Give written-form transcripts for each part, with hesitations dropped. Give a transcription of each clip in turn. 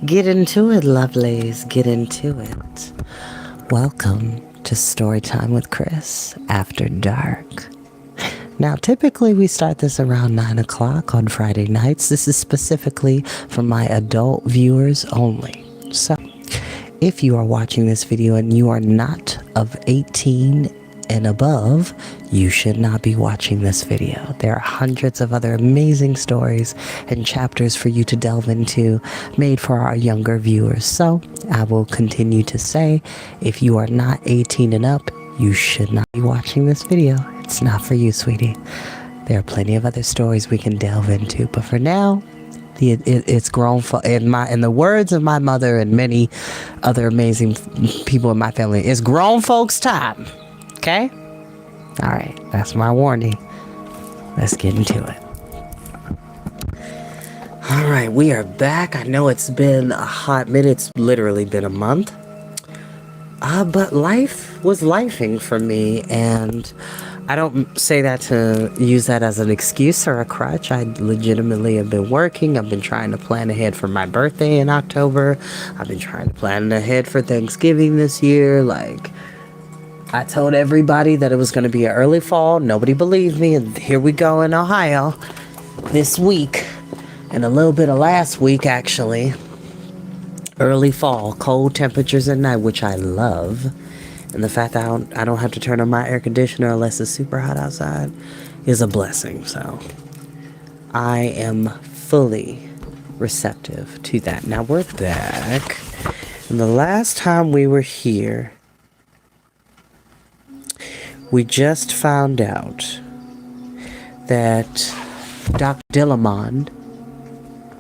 Get into it, lovelies. Get into it. Welcome to Storytime with Chris After Dark. Now, typically we start this around 9 o'clock on Friday nights. This is specifically for my adult viewers only. So, if you are watching this video and you are not of 18 and above, you should not be watching this video. There are hundreds of other amazing stories and chapters for you to delve into, made for our younger viewers. So I will continue to say, if you are not 18 and up, you should not be watching this video. It's not for you, sweetie. There are plenty of other stories we can delve into, but for now, it's grown for, in the words of my mother and many other amazing people in my family, it's grown folks' time. Okay? All right, that's my warning. Let's get into it. All right, we are back. I know it's been a hot minute. It's literally been a month. But life was lifing for me, and I don't say that to use that as an excuse or a crutch. I legitimately have been working. I've been trying to plan ahead for my birthday in October. I've been trying to plan ahead for Thanksgiving this year. Like, I told everybody that it was going to be an early fall. Nobody believed me, and here we go in Ohio this week, and a little bit of last week, actually. Early fall, cold temperatures at night, which I love. And the fact that I don't have to turn on my air conditioner unless it's super hot outside is a blessing. So I am fully receptive to that. Now we're back. And the last time we were here, we just found out that Dr. Dillamond,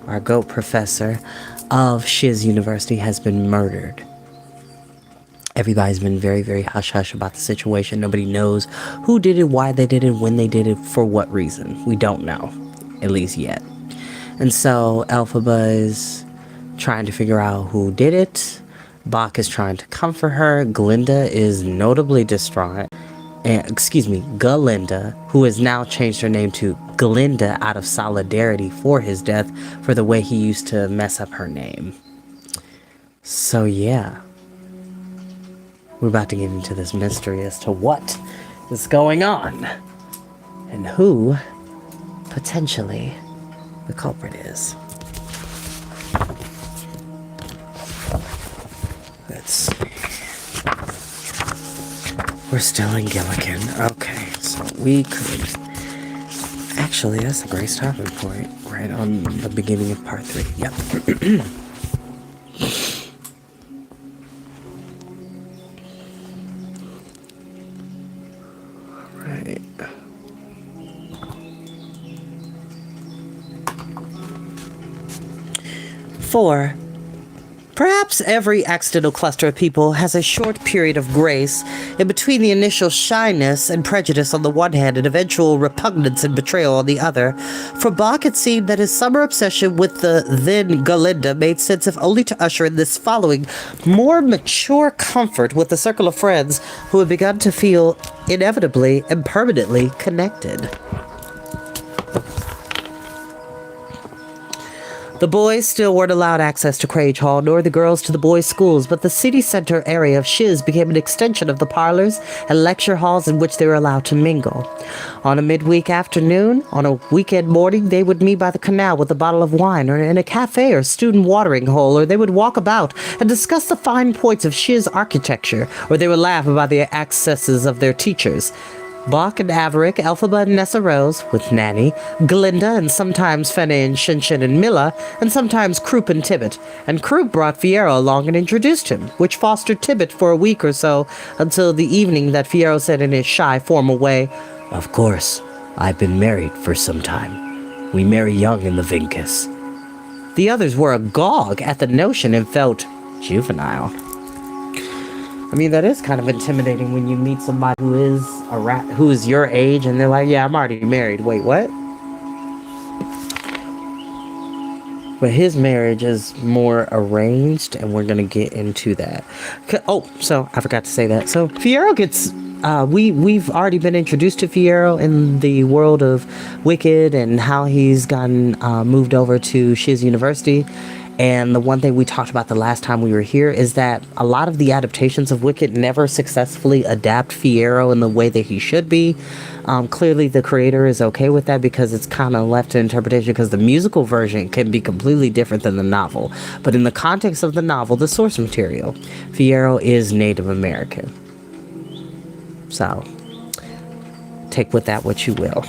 our GOAT professor of Shiz University, has been murdered. Everybody's been very, very hush-hush about the situation. Nobody knows who did it, why they did it, when they did it, for what reason. We don't know, at least yet. And so Elphaba is trying to figure out who did it. Bach is trying to comfort her. Glinda is notably distraught. Galinda, who has now changed her name to Glinda out of solidarity for his death, for the way he used to mess up her name. So yeah, we're about to get into this mystery as to what is going on and who potentially the culprit is. Let's see. We're still in Gilligan. Okay, so we could... Actually, that's a great stopping point. Right on the beginning of part 3. Yep. Right. Four. Perhaps every accidental cluster of people has a short period of grace in between the initial shyness and prejudice on the one hand and eventual repugnance and betrayal on the other. For Bach, it seemed that his summer obsession with the then Galinda made sense if only to usher in this following more mature comfort with the circle of friends who had begun to feel inevitably and permanently connected. The boys still weren't allowed access to Crage Hall, nor the girls to the boys' schools, but the city center area of Shiz became an extension of the parlors and lecture halls in which they were allowed to mingle. On a midweek afternoon, on a weekend morning, they would meet by the canal with a bottle of wine, or in a cafe or student watering hole, or they would walk about and discuss the fine points of Shiz architecture, or they would laugh about the excesses of their teachers. Bach and Averick, Elphaba and Nessa Rose, with Nanny, Glinda, and sometimes Fenna and Shinshin and Milla, and sometimes Croup and Tibbet. And Croup brought Fiyero along and introduced him, which fostered Tibbet for a week or so, until the evening that Fiyero said in his shy, formal way, "Of course, I've been married for some time. We marry young in the Vinkus." The others were agog at the notion and felt juvenile. I mean, that is kind of intimidating when you meet somebody who is your age and they're like, "Yeah, I'm already married." Wait, what? But his marriage is more arranged, and we're going to get into that. Oh, so I forgot to say that. So Fiyero gets we've already been introduced to Fiyero in the world of Wicked and how he's gotten moved over to Shiz University. And the one thing we talked about the last time we were here is that a lot of the adaptations of Wicked never successfully adapt Fiyero in the way that he should be. Clearly, the creator is okay with that because it's kind of left to interpretation because the musical version can be completely different than the novel. But in the context of the novel, the source material, Fiyero is Native American. So, take with that what you will.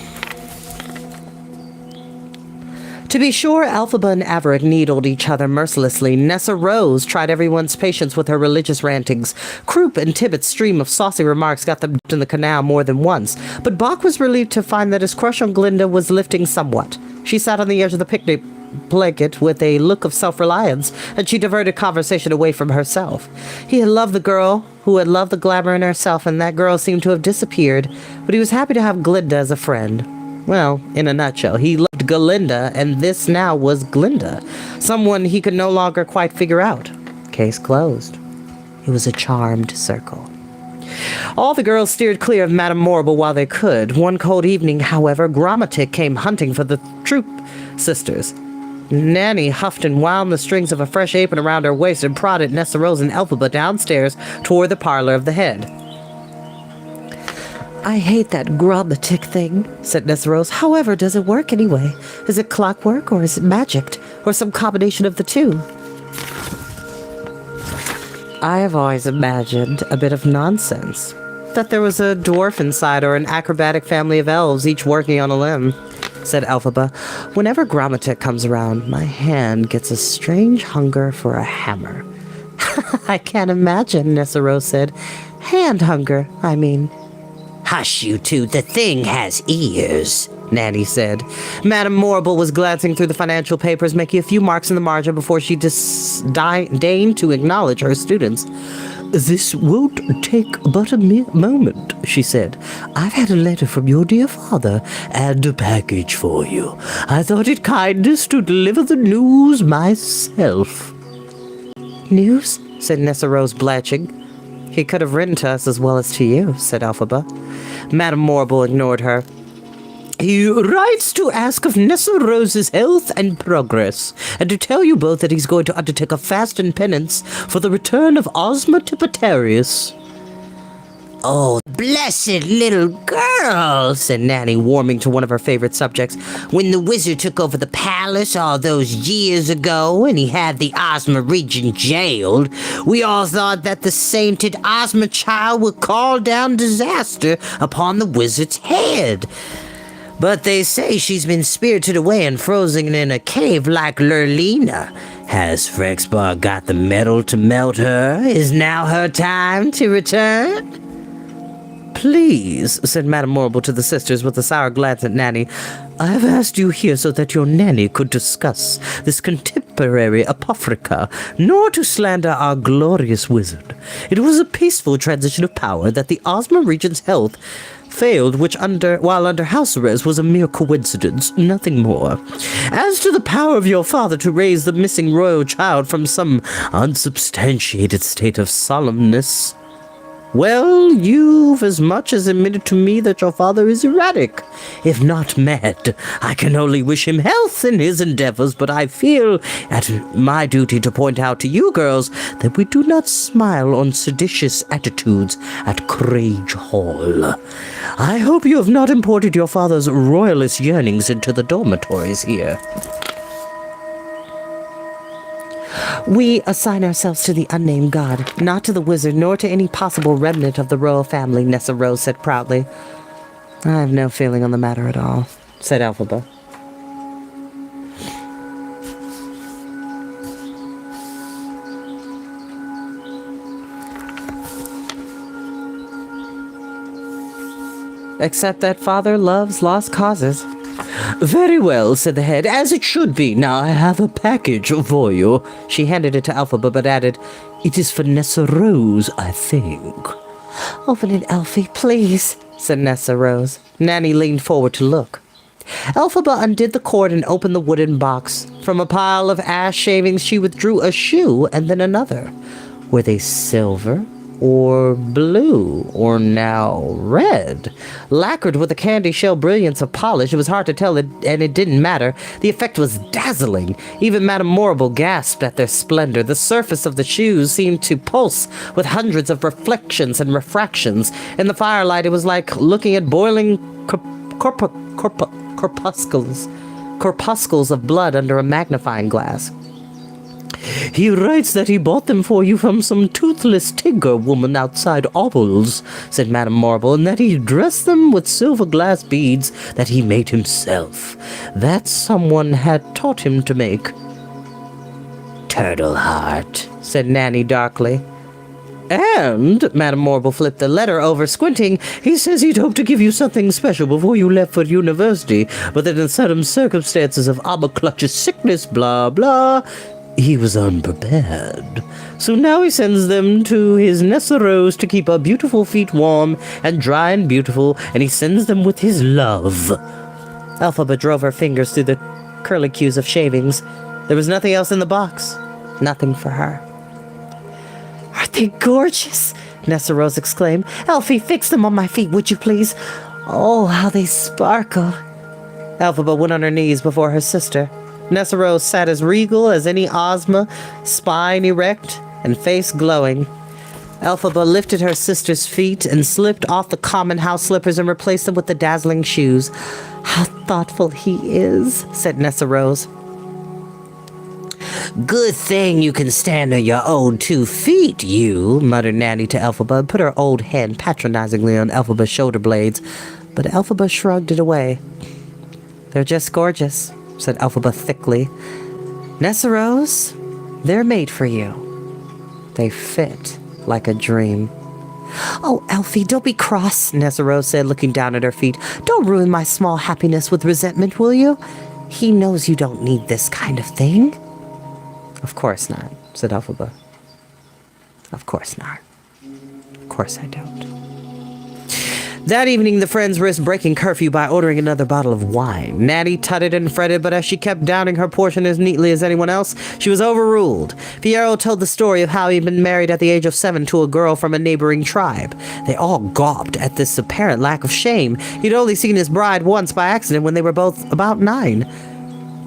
To be sure, Elphaba and Averitt needled each other mercilessly. Nessa Rose tried everyone's patience with her religious rantings. Croup and Tibbett's stream of saucy remarks got them in the canal more than once. But Bach was relieved to find that his crush on Glinda was lifting somewhat. She sat on the edge of the picnic blanket with a look of self-reliance, and she diverted conversation away from herself. He had loved the girl who had loved the glamour in herself, and that girl seemed to have disappeared, but he was happy to have Glinda as a friend. Well, in a nutshell, he loved Galinda, and this now was Glinda, someone he could no longer quite figure out. Case closed. It was a charmed circle. All the girls steered clear of Madame Morrible while they could. One cold evening, however, Grommatic came hunting for the troop sisters. Nanny huffed and wound the strings of a fresh apron around her waist and prodded Nessa Rose and Elphaba downstairs toward the parlor of the head. I hate that Grommatic thing, said Nessa Rose. However, does it work anyway? Is it clockwork, or is it magicked, or some combination of the two? I have always imagined a bit of nonsense. That there was a dwarf inside, or an acrobatic family of elves, each working on a limb, said Elphaba. Whenever Grommatic comes around, my hand gets a strange hunger for a hammer. I can't imagine, Nessa Rose said. Hand hunger, I mean. Hush, you two, the thing has ears, Nanny said. Madame Morrible was glancing through the financial papers, making a few marks in the margin before she deigned to acknowledge her students. This won't take but a moment, she said. I've had a letter from your dear father and a package for you. I thought it kindest to deliver the news myself. News? Said Nessa Rose, blanching. He could have written to us as well as to you, said Elphaba. Madame Morrible ignored her. He writes to ask of Nessa Rose's health and progress, and to tell you both that he's going to undertake a fast and penance for the return of Ozma to Batarius. Oh, blessed little girl, said Nanny, warming to one of her favorite subjects. When the wizard took over the palace all those years ago and he had the Ozma region jailed, we all thought that the sainted Ozma child would call down disaster upon the wizard's head. But they say she's been spirited away and frozen in a cave like Lurlina. Has Frexbar got the metal to melt her? Is now her time to return? Please, said Madame Morrible to the sisters with a sour glance at Nanny, I have asked you here so that your Nanny could discuss this contemporary apocrypha, nor to slander our glorious wizard. It was a peaceful transition of power that the Ozma region's health failed, which while under house arrest was a mere coincidence, nothing more. As to the power of your father to raise the missing royal child from some unsubstantiated state of solemnness, well, you've as much as admitted to me that your father is erratic, if not mad. I can only wish him health in his endeavors, but I feel it my duty to point out to you girls that we do not smile on seditious attitudes at Crage Hall. I hope you have not imported your father's royalist yearnings into the dormitories here. We assign ourselves to the unnamed god, not to the wizard, nor to any possible remnant of the royal family, Nessa Rose said proudly. I have no feeling on the matter at all, said Elphaba. Except that father loves lost causes. Very well, said the head, as it should be. Now I have a package for you. She handed it to Elphaba, but added, it is for Nessa Rose, I think. Open it, Elfie, please, said Nessa Rose. Nanny leaned forward to look. Elphaba undid the cord and opened the wooden box. From a pile of ash shavings she withdrew a shoe and then another. Were they silver or blue, or now red. Lacquered with a candy shell brilliance of polish, it was hard to tell, and it didn't matter. The effect was dazzling. Even Madame Morrible gasped at their splendor. The surface of the shoes seemed to pulse with hundreds of reflections and refractions. In the firelight, it was like looking at boiling corpuscles of blood under a magnifying glass. "He writes that he bought them for you from some toothless tinker woman outside Obbles," said Madame Marble, "and that he dressed them with silver glass beads that he made himself. That someone had taught him to make." "Turtle heart," said Nanny darkly. "And," Madame Morrible flipped the letter over, squinting, "he says he'd hoped to give you something special before you left for university, but that in certain circumstances of Clutch's sickness, blah, blah, he was unprepared. So now he sends them to his Nessa Rose to keep her beautiful feet warm and dry and beautiful, and he sends them with his love." Elphaba drove her fingers through the curlicues of shavings. There was nothing else in the box. Nothing for her. "Aren't they gorgeous?" Nessa Rose exclaimed. "Elfie, fix them on my feet, would you please? Oh, how they sparkle." Elphaba went on her knees before her sister. Nessa Rose sat as regal as any Ozma, spine erect and face glowing. Elphaba lifted her sister's feet and slipped off the common house slippers and replaced them with the dazzling shoes. "How thoughtful he is," said Nessa Rose. "Good thing you can stand on your own 2 feet, you," muttered Nanny to Elphaba, and put her old hand patronizingly on Elphaba's shoulder blades. But Elphaba shrugged it away. "They're just gorgeous," said Elphaba thickly. "Nessa Rose, they're made for you. They fit like a dream." "Oh, Elfie, don't be cross," Nessa Rose said, looking down at her feet. "Don't ruin my small happiness with resentment, will you? He knows you don't need this kind of thing." "Of course not," said Elphaba. "Of course not. Of course I don't." That evening, the friends risked breaking curfew by ordering another bottle of wine. Natty tutted and fretted, but as she kept downing her portion as neatly as anyone else, she was overruled. Fiyero told the story of how he'd been married at the age of 7 to a girl from a neighboring tribe. They all gawped at this apparent lack of shame. He'd only seen his bride once by accident when they were both about 9.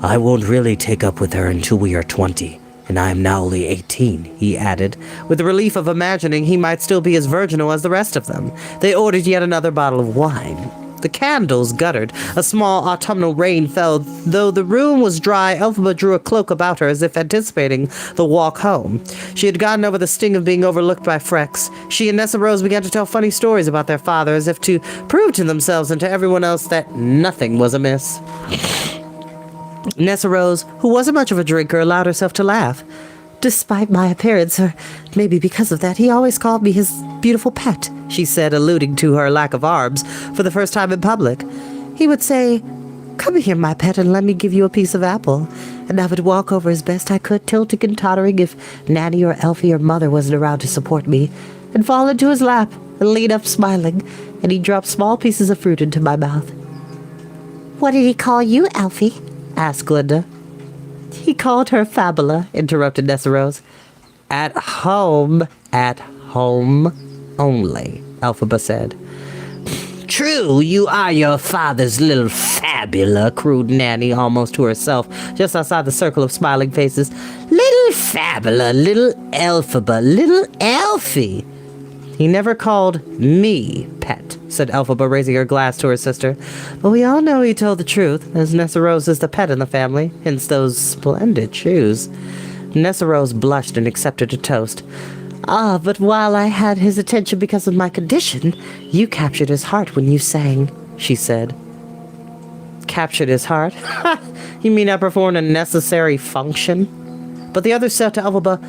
"I won't really take up with her until we are 20. And I am now only 18, he added, with the relief of imagining he might still be as virginal as the rest of them. They ordered yet another bottle of wine. The candles guttered. A small autumnal rain fell. Though the room was dry, Elphaba drew a cloak about her as if anticipating the walk home. She had gotten over the sting of being overlooked by Frex. She and Nessa Rose began to tell funny stories about their father, as if to prove to themselves and to everyone else that nothing was amiss. Nessa Rose, who wasn't much of a drinker, allowed herself to laugh. "Despite my appearance, or maybe because of that, he always called me his beautiful pet," she said, alluding to her lack of arms for the first time in public. "He would say, 'Come here, my pet, and let me give you a piece of apple.' And I would walk over as best I could, tilting and tottering if Nanny or Elfie or Mother wasn't around to support me, and fall into his lap and lean up smiling, and he'd drop small pieces of fruit into my mouth." "What did he call you, Elfie?" asked Glinda. "He called her Fabula," interrupted Nessa Rose. At home only," Elphaba said. "True, you are your father's little Fabula," crowed Nanny almost to herself, just outside the circle of smiling faces. "Little Fabula, little Elphaba, little Elfie." "He never called me pet," said Elphaba, raising her glass to her sister. "But we all know he told the truth, as Nessa Rose is the pet in the family, hence those splendid shoes." Nessa Rose blushed and accepted a toast. "Ah, but while I had his attention because of my condition, you captured his heart when you sang," she said. "Captured his heart? Ha! You mean I performed a necessary function?" But the others said to Elphaba,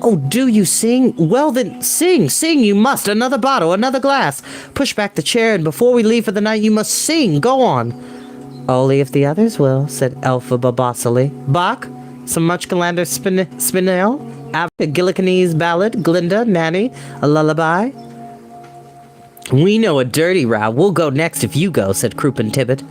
"Oh, do you sing? Well then, sing you must. Another bottle, another glass. Push back the chair, and before we leave for the night, you must sing. Go on." "Only if the others will," said Elphaba bossily. "Bach? Some Muchkalander Spinel? A Gilliganese ballad? Glinda? Nanny? A lullaby?" "We know a dirty row. We'll go next if you go," said Croup and Tibbet.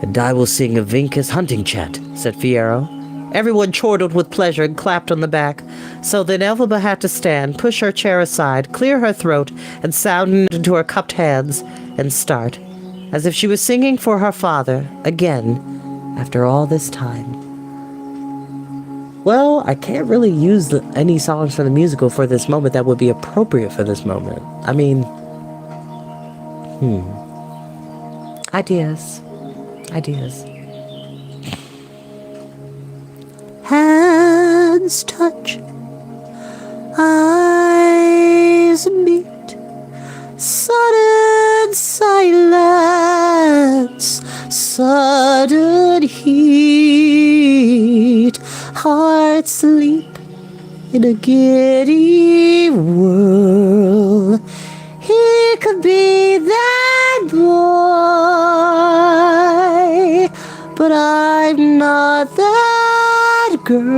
"And I will sing a Vinkus hunting chant," said Fiyero. Everyone chortled with pleasure and clapped on the back. So then Elphaba had to stand, push her chair aside, clear her throat, and sound into her cupped hands, and start, as if she was singing for her father, again, after all this time. Well, I can't really use any songs from the musical for this moment that would be appropriate for this moment. I mean, Ideas. Hands touch, eyes meet, sudden silence, sudden heat, hearts leap in a giddy whirl. He could be that boy, but I'm not that girl.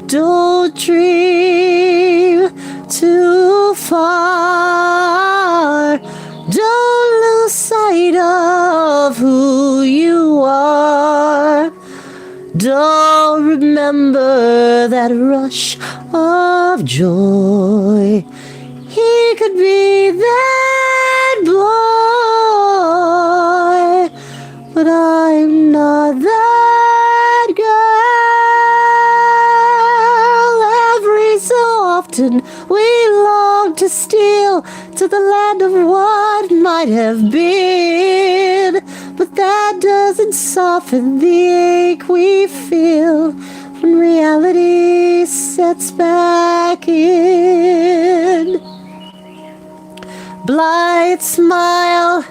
Don't dream too far. Don't lose sight of who you are. Don't remember that rush of joy. He could be that boy, but I'm not that girl. Every so often we long to steal to the land of what might have been, but that doesn't soften the ache we feel when reality sets back in. Blight smile,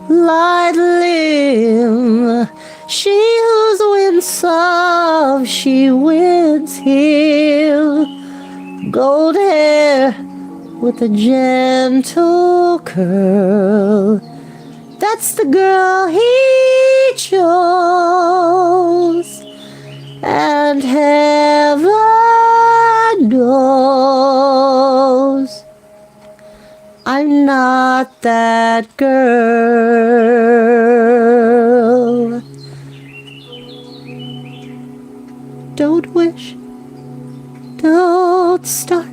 light limb, she who's winsome, she wins here. Gold hair with a gentle curl, that's the girl he chose. And heaven knows I'm not that girl. Don't wish, don't start.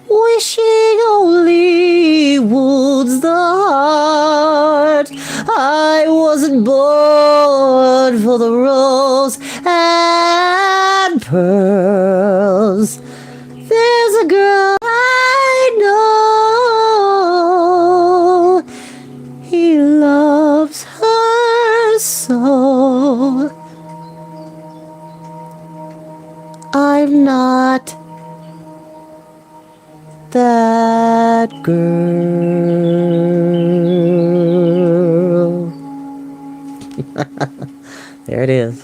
Wishing only wounds the heart. I wasn't born for the rose and pearls. There's a girl I know, he loves her so. I'm not that girl. There it is.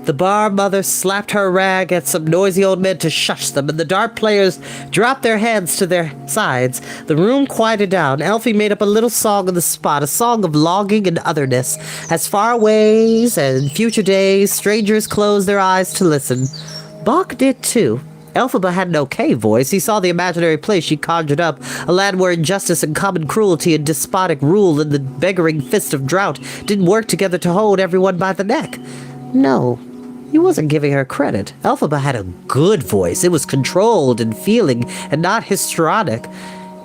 The bar mother slapped her rag at some noisy old men to shush them, and the dart players dropped their hands to their sides. The room quieted down. Elfie made up a little song on the spot, a song of longing and otherness. As faraway and future days, strangers closed their eyes to listen. Bach did too. Elphaba had an okay voice. He saw the imaginary place she conjured up, a land where injustice and common cruelty and despotic rule and the beggaring fist of drought didn't work together to hold everyone by the neck. No. He wasn't giving her credit. Elphaba had a good voice. It was controlled and feeling, and not histrionic.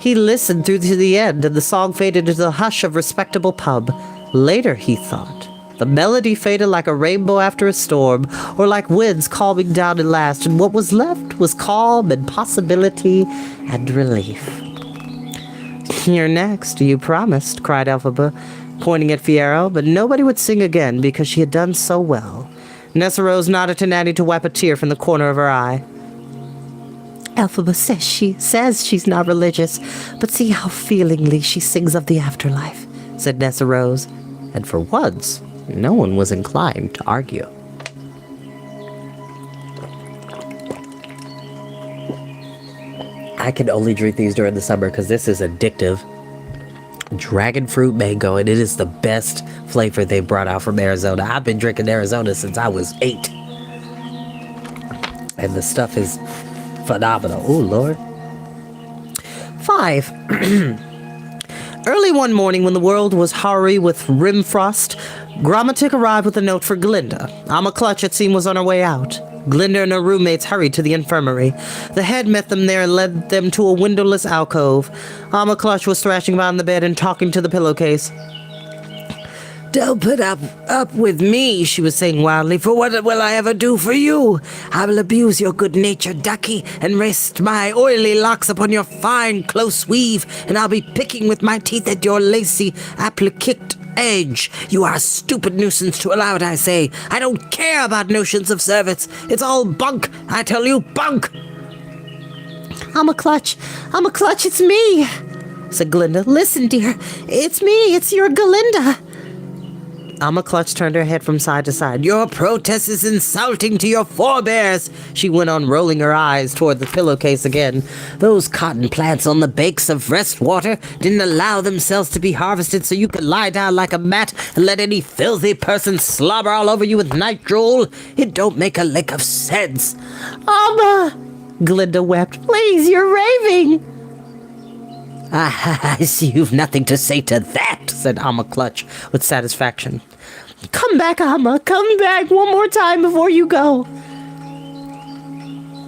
He listened through to the end, and the song faded into the hush of respectable pub. Later, he thought, the melody faded like a rainbow after a storm, or like winds calming down at last, and what was left was calm and possibility and relief. You're next, you promised, cried Elphaba, pointing at Fiyero, but nobody would sing again because she had done so well. Nessa Rose nodded to Nanny to wipe a tear from the corner of her eye. Elphaba says she's not religious, but see how feelingly she sings of the afterlife, said Nessa Rose, and for once, no one was inclined to argue. I can only drink these during the summer because this is addictive. Dragon fruit mango, and it is the best flavor they brought out from Arizona. I've been drinking Arizona since I was 8. And the stuff is phenomenal. Oh, Lord. 5. Early one morning when the world was hoary with rimfrost, Grammatic arrived with a note for Glinda. Amma Clutch, it seemed, was on her way out. Glinda and her roommates hurried to the infirmary. The head met them there and led them to a windowless alcove. Amma Clutch was thrashing about in the bed and talking to the pillowcase. "Don't put up with me," she was saying wildly, "for what will I ever do for you? I will abuse your good-natured ducky and rest my oily locks upon your fine, close weave, and I'll be picking with my teeth at your lacy, appliqued edge. You are a stupid nuisance to allow it, I say. I don't care about notions of service. It's all bunk, I tell you, bunk." Amma Clutch, it's me," said Glinda. "Listen, dear, it's me, it's your Galinda." Amma Clutch turned her head from side to side. "Your protest is insulting to your forebears," she went on, rolling her eyes toward the pillowcase again. "Those cotton plants on the banks of Freshwater didn't allow themselves to be harvested so you could lie down like a mat and let any filthy person slobber all over you with nitrile. It don't make a lick of sense." "Amma!" Glinda wept. "Please, you're raving." "I see you've nothing to say to that," said Amma Clutch with satisfaction. "Come back, Amma. Come back one more time before you go."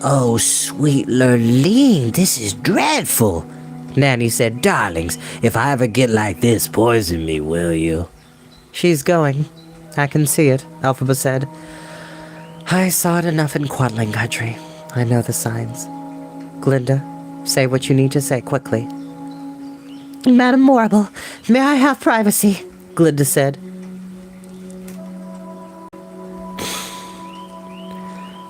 "Oh, sweet Lurleen, this is dreadful," Nanny said. "Darlings, if I ever get like this, poison me, will you?" "She's going. I can see it," Elphaba said. "I saw it enough in Quadling country. I know the signs. Glinda, say what you need to say quickly." "Madam Morrible, may I have privacy?" Glinda said.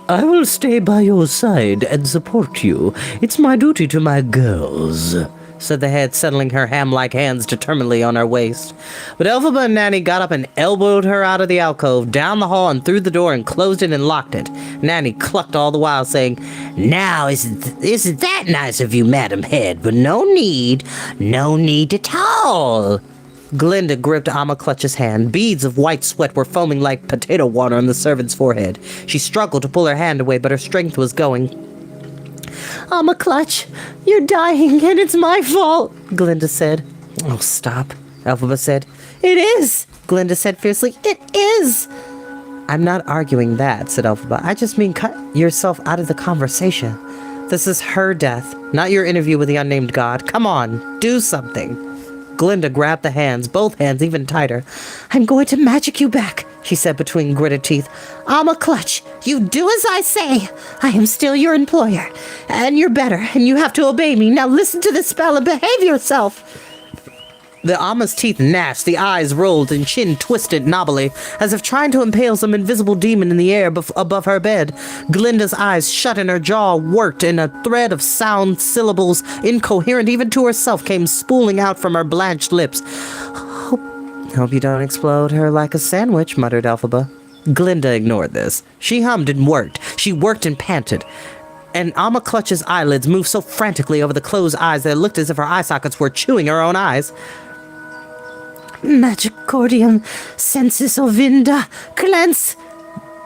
"I will stay by your side and support you. It's my duty to my girls," said the head, settling her ham-like hands determinedly on her waist. But Elphaba and Nanny got up and elbowed her out of the alcove, down the hall and through the door, and closed it and locked it. Nanny clucked all the while, saying, "Now, isn't that nice of you, Madam Head, but no need at all." Glinda gripped Amma Clutch's hand. Beads of white sweat were foaming like potato water on the servant's forehead. She struggled to pull her hand away, but her strength was going. "Amma Clutch, you're dying, and it's my fault," Glinda said. "Oh, stop," Elphaba said. "It is," Glinda said fiercely. "It is." "I'm not arguing that," said Elphaba. "I just mean cut yourself out of the conversation. This is her death, not your interview with the unnamed god. Come on, do something." Glinda grabbed the hands, both hands even tighter. "I'm going to magic you back," she said between gritted teeth. "Amma Clutch, you do as I say. I am still your employer, and you're better, and you have to obey me. Now listen to the spell and behave yourself." The Amma's teeth gnashed, the eyes rolled, and chin twisted knobbily, as if trying to impale some invisible demon in the air above her bed. Glinda's eyes shut and her jaw worked, and a thread of sound syllables, incoherent even to herself, came spooling out from her blanched lips. "Hope you don't explode her like a sandwich," muttered Elphaba. Glinda ignored this. She hummed and worked. She worked and panted. And Amma Clutch's eyelids moved so frantically over the closed eyes that it looked as if her eye sockets were chewing her own eyes. "Magicordium sensus ovinda clens,"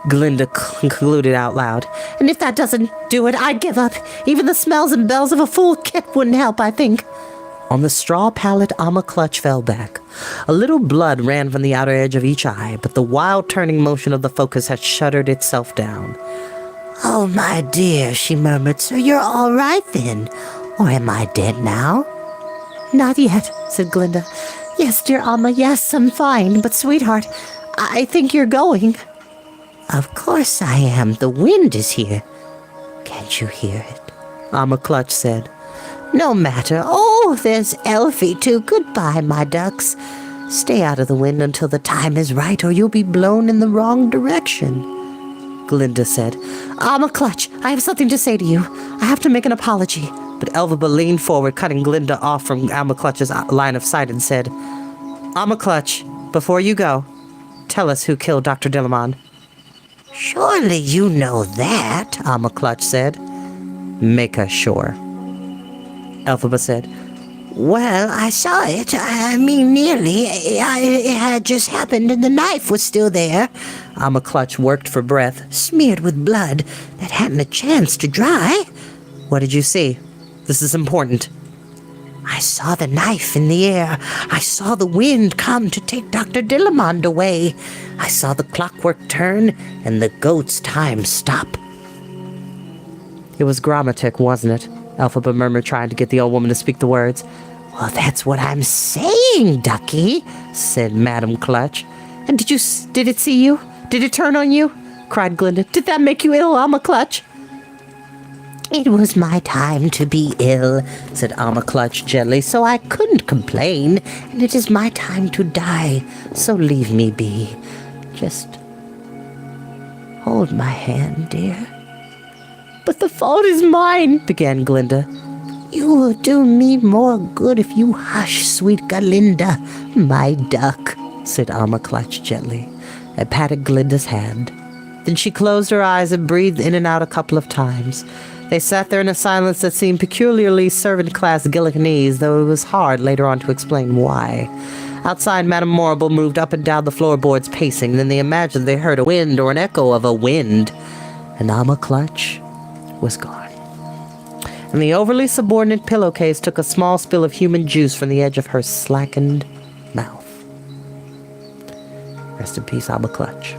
Glinda concluded out loud. "And if that doesn't do it, I'd give up. Even the smells and bells of a full kit wouldn't help, I think." On the straw pallet, Amma Clutch fell back. A little blood ran from the outer edge of each eye, but the wild turning motion of the focus had shuttered itself down. "Oh, my dear," she murmured, "so you're all right then? Or am I dead now?" "Not yet," said Glinda. "Yes, dear Amma, yes, I'm fine. But, sweetheart, I think you're going." "Of course I am. The wind is here. Can't you hear it?" Amma Clutch said. "No matter. Oh, there's Elfie, too. Goodbye, my ducks. Stay out of the wind until the time is right, or you'll be blown in the wrong direction," Glinda said. "Amma Clutch, I have something to say to you. I have to make an apology." But Elphaba leaned forward, cutting Glinda off from Amma Clutch's line of sight, and said, "Amma Clutch, before you go, tell us who killed Dr. Dillamon." "Surely you know that," Amma Clutch said. "Make us sure," Elphaba said. "Well, I saw it. I mean, nearly. It had just happened and the knife was still there." Amma Clutch worked for breath, smeared with blood that hadn't a chance to dry. "What did you see? This is important." I saw the knife in the air. I saw the wind come to take Dr. Dillamond away. I saw the clockwork turn and the goat's time stop. It was Grammatic, wasn't it? Elphaba murmured, trying to get the old woman to speak the words. Well, that's what I'm saying, Ducky, said Madam Clutch. And did it see you? Did it turn on you? Cried Glinda. Did that make you ill, Alma Clutch? It was my time to be ill, said Alma Clutch gently, so I couldn't complain, and it is my time to die, so leave me be. Just hold my hand, dear. But the fault is mine, began Glinda. You will do me more good if you hush, sweet Galinda, my duck, said Alma Clutch gently, and patted Glinda's hand. Then she closed her eyes and breathed in and out a couple of times. They sat there in a silence that seemed peculiarly servant-class Gilliganese, though it was hard later on to explain why. Outside, Madame Morrible moved up and down the floorboards pacing, then they imagined they heard a wind or an echo of a wind, and Alma Clutch was gone. And the overly subordinate pillowcase took a small spill of human juice from the edge of her slackened mouth. Rest in peace, Alma Clutch.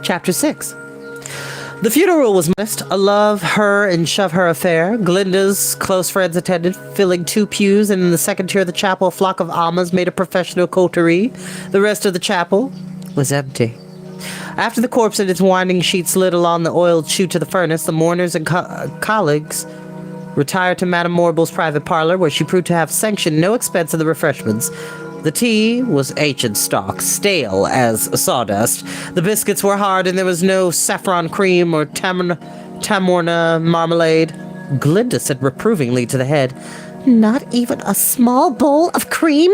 Chapter 6. The funeral was missed, a love, her, and shove her affair. Glinda's close friends attended, filling 2 pews, and in the second tier of the chapel, a flock of Almas made a professional coterie. The rest of the chapel was empty. After the corpse and its winding sheet slid along the oiled chute to the furnace, the mourners and colleagues retired to Madame Morrible's private parlor, where she proved to have sanctioned no expense in the refreshments. The tea was ancient stock, stale as sawdust. The biscuits were hard, and there was no saffron cream or tamorna marmalade. Glinda said reprovingly to the head, Not even a small bowl of cream?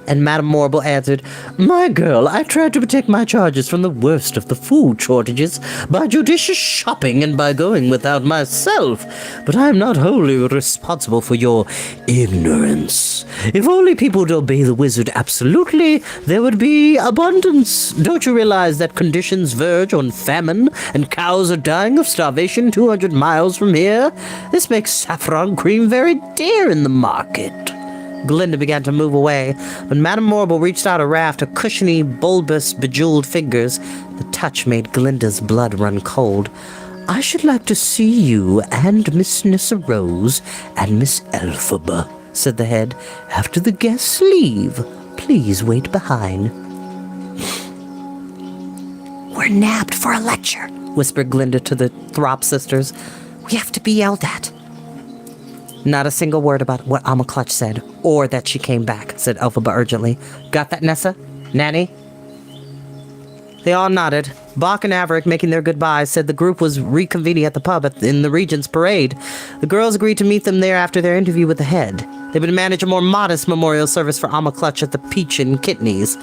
And Madame Morrible answered, My girl, I tried to protect my charges from the worst of the food shortages by judicious shopping and by going without myself, but I am not wholly responsible for your ignorance. If only people would obey the wizard absolutely, there would be abundance. Don't you realize that conditions verge on famine and cows are dying of starvation 200 miles from here? This makes saffron cream very dear in the market. Glinda began to move away, but Madame Morrible reached out a raft of cushiony, bulbous, bejeweled fingers. The touch made Glinda's blood run cold. I should like to see you and Miss Nissa Rose and Miss Elphaba, said the head. After the guests leave, please wait behind. We're nabbed for a lecture, whispered Glinda to the Throp sisters. We have to be yelled at. Not a single word about what Alma Clutch said, or that she came back, said Elphaba urgently. Got that, Nessa? Nanny? They all nodded. Bach and Averick, making their goodbyes, said the group was reconvening at the pub in the Regent's Parade. The girls agreed to meet them there after their interview with the head. They would manage a more modest memorial service for Alma Clutch at the Peach and Kidneys.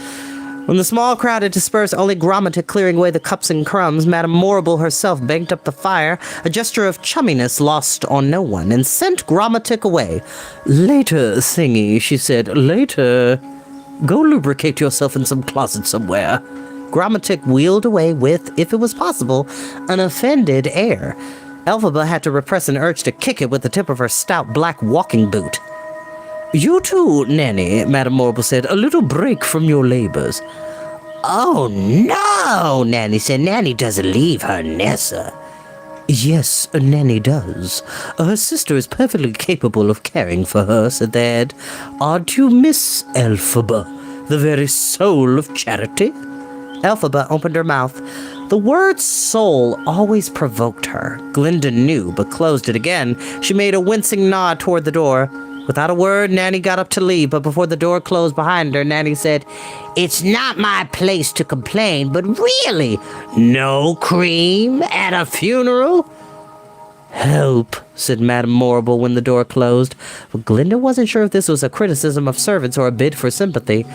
When the small crowd had dispersed, only Grammatic clearing away the cups and crumbs, Madame Morrible herself banked up the fire, a gesture of chumminess lost on no one, and sent Grammatic away. Later, Thingy, she said, later. Go lubricate yourself in some closet somewhere. Grammatic wheeled away with, if it was possible, an offended air. Elphaba had to repress an urge to kick it with the tip of her stout black walking boot. You too, Nanny, Madame Morrible said, a little break from your labors. Oh, no, Nanny said. Nanny doesn't leave her Nessa. Yes, Nanny does. Her sister is perfectly capable of caring for her, said the head. Aren't you Miss Elphaba, the very soul of charity? Elphaba opened her mouth. The word soul always provoked her. Glinda knew, but closed it again. She made a wincing nod toward the door. Without a word, Nanny got up to leave, but before the door closed behind her, Nanny said, It's not my place to complain, but really, no cream at a funeral? Help, said Madame Morrible when the door closed. But Glinda wasn't sure if this was a criticism of servants or a bid for sympathy.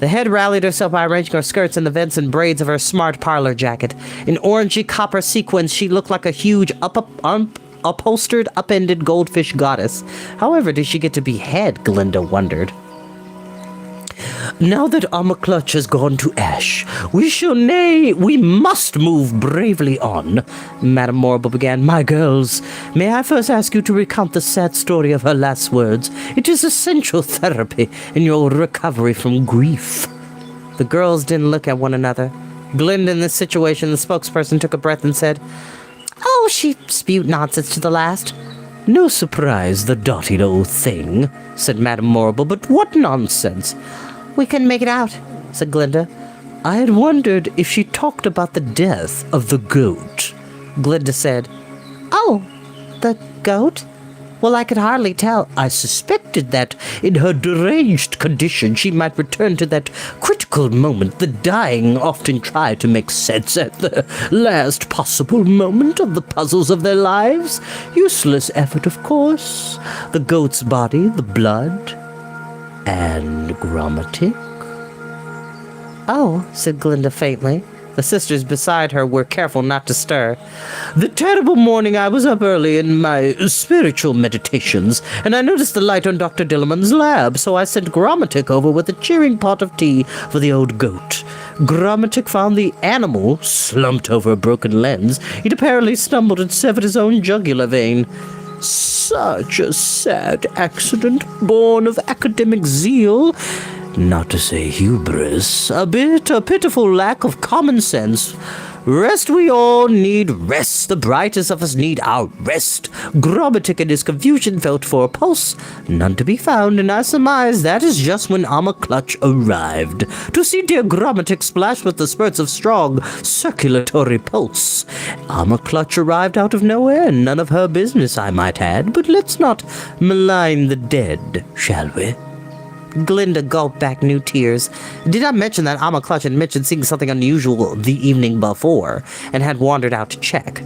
The head rallied herself by arranging her skirts in the vents and braids of her smart parlor jacket. In orangey copper sequins, she looked like a huge upholstered, upended goldfish goddess. However did she get to be head, Glinda wondered. Now that Clutch has gone to ash, we must move bravely on, Madame Morrible began. My girls, may I first ask you to recount the sad story of her last words? It is essential therapy in your recovery from grief. The girls didn't look at one another. Glinda, in this situation, the spokesperson took a breath and said, "Oh, she spewed nonsense to the last." "No surprise, the dotted old thing," said Madame Morrible, "but what nonsense?" "We couldn't make it out," said Glinda. "I had wondered if she talked about the death of the goat," Glinda said. "Oh, the goat? Well, I could hardly tell. I suspected that in her deranged condition she might return to that critical moment. The dying often try to make sense at the last possible moment of the puzzles of their lives. Useless effort, of course. The goat's body, the blood, and Grommatic." "Oh," said Glinda faintly. The sisters beside her were careful not to stir. "The terrible morning I was up early in my spiritual meditations, and I noticed the light on Dr. Dillamond's lab, so I sent Grommatic over with a cheering pot of tea for the old goat. Grommatic found the animal slumped over a broken lens. He'd apparently stumbled and severed his own jugular vein. Such a sad accident, born of academic zeal, not to say hubris, a pitiful lack of common sense. Rest, we all need rest. The brightest of us need our rest. Grommatic in his confusion felt for a pulse, none to be found, and I surmise that is just when Clutch arrived, to see dear Grommatic splash with the spurts of strong circulatory pulse. Clutch arrived out of nowhere, none of her business, I might add, but let's not malign the dead, shall we?" Glinda gulped back new tears. Did not mention that Clutch had mentioned seeing something unusual the evening before, and had wandered out to check.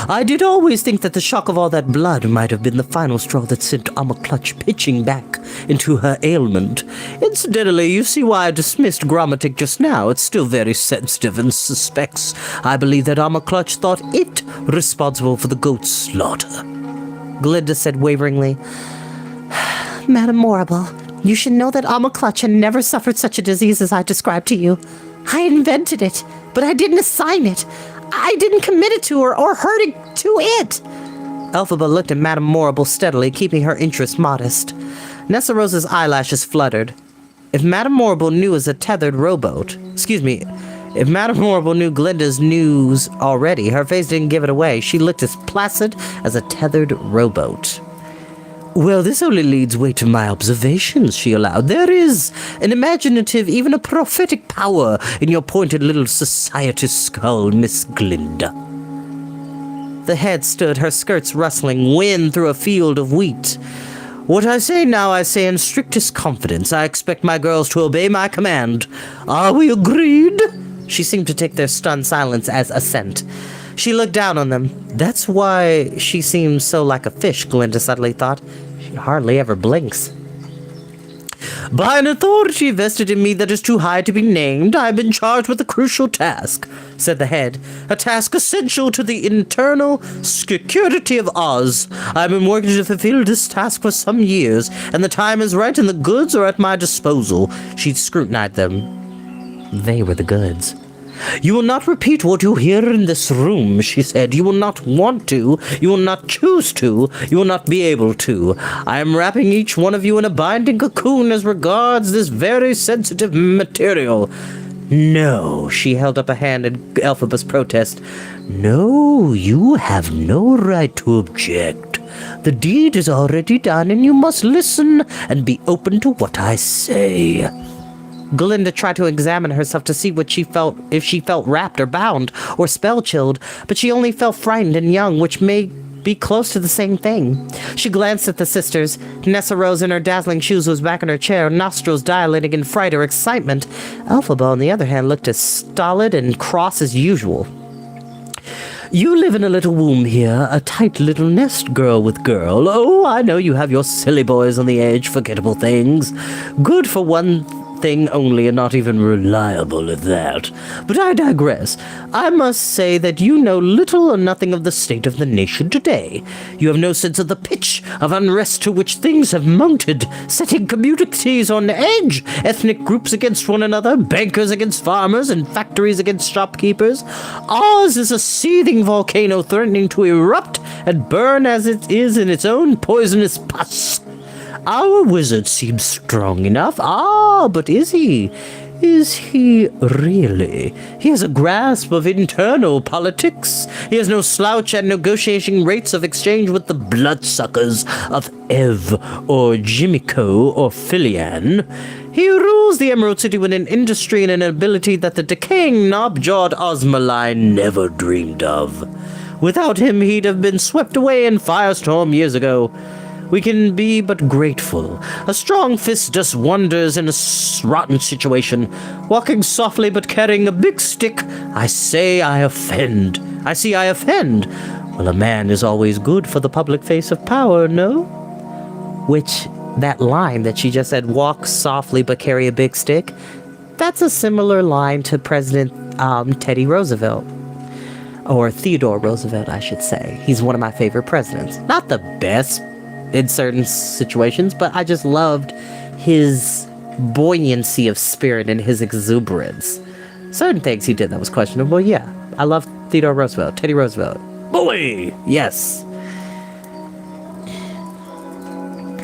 "I did always think that the shock of all that blood might have been the final straw that sent Clutch pitching back into her ailment. Incidentally, you see why I dismissed Grommatic just now. It's still very sensitive and suspects. I believe that Clutch thought it responsible for the goat's slaughter." Glinda said waveringly, "Madame Morrible, you should know that Clutch had never suffered such a disease as I described to you. I invented it, but I didn't assign it. I didn't commit it to her or hurt it to it." Elphaba looked at Madame Morrible steadily, keeping her interest modest. Nessa Rose's eyelashes fluttered. If Madame Morrible knew If Madame Morrible knew Glinda's news already, her face didn't give it away. She looked as placid as a tethered rowboat. "Well, this only leads way to my observations," she allowed. "There is an imaginative, even a prophetic power in your pointed little society skull, Miss Glinda." The head stood, her skirts rustling, wind through a field of wheat. "What I say now, I say in strictest confidence. I expect my girls to obey my command. Are we agreed?" She seemed to take their stunned silence as assent. She looked down on them. That's why she seems so like a fish, Glinda suddenly thought. She hardly ever blinks. "By an authority vested in me that is too high to be named, I have been charged with a crucial task," said the head. "A task essential to the internal security of Oz. I have been working to fulfill this task for some years, and the time is right and the goods are at my disposal." She scrutinized them. They were the goods. "You will not repeat what you hear in this room," she said. "You will not want to. You will not choose to. You will not be able to. I am wrapping each one of you in a binding cocoon as regards this very sensitive material." "No," she held up a hand in Elphaba's protest. "No, you have no right to object. The deed is already done, and you must listen and be open to what I say." Glinda tried to examine herself to see if she felt wrapped or bound or spell-chilled, but she only felt frightened and young, which may be close to the same thing. She glanced at the sisters. Nessa Rose in her dazzling shoes was back in her chair, nostrils dilating in fright or excitement. Elphaba, on the other hand, looked as stolid and cross as usual. "You live in a little womb here, a tight little nest, girl with girl. Oh, I know you have your silly boys on the edge, forgettable things. Good for one thing only, and not even reliable at that. But I digress. I must say that you know little or nothing of the state of the nation today. You have no sense of the pitch of unrest to which things have mounted, setting communities on edge, ethnic groups against one another, bankers against farmers, and factories against shopkeepers. Ours is a seething volcano threatening to erupt and burn as it is in its own poisonous pus. Our wizard seems strong enough. But is he? Is he really? He has a grasp of internal politics. He has no slouch at negotiating rates of exchange with the bloodsuckers of Ev or Jimiko or Filian. He rules the Emerald City with an industry and an ability that the decaying knob-jawed Osmaline never dreamed of. Without him, he'd have been swept away in Firestorm years ago. We can be but grateful. A strong fist does wonders in a rotten situation. Walking softly but carrying a big stick, I see I offend. Well, a man is always good for the public face of power, no? Which, that line that she just said, walk softly but carry a big stick, that's a similar line to President Teddy Roosevelt. Or Theodore Roosevelt, I should say. He's one of my favorite presidents. Not the best in certain situations, but I just loved his buoyancy of spirit and his exuberance. Certain things he did that was questionable, yeah. I love Theodore Roosevelt, Teddy Roosevelt. Boy! Yes.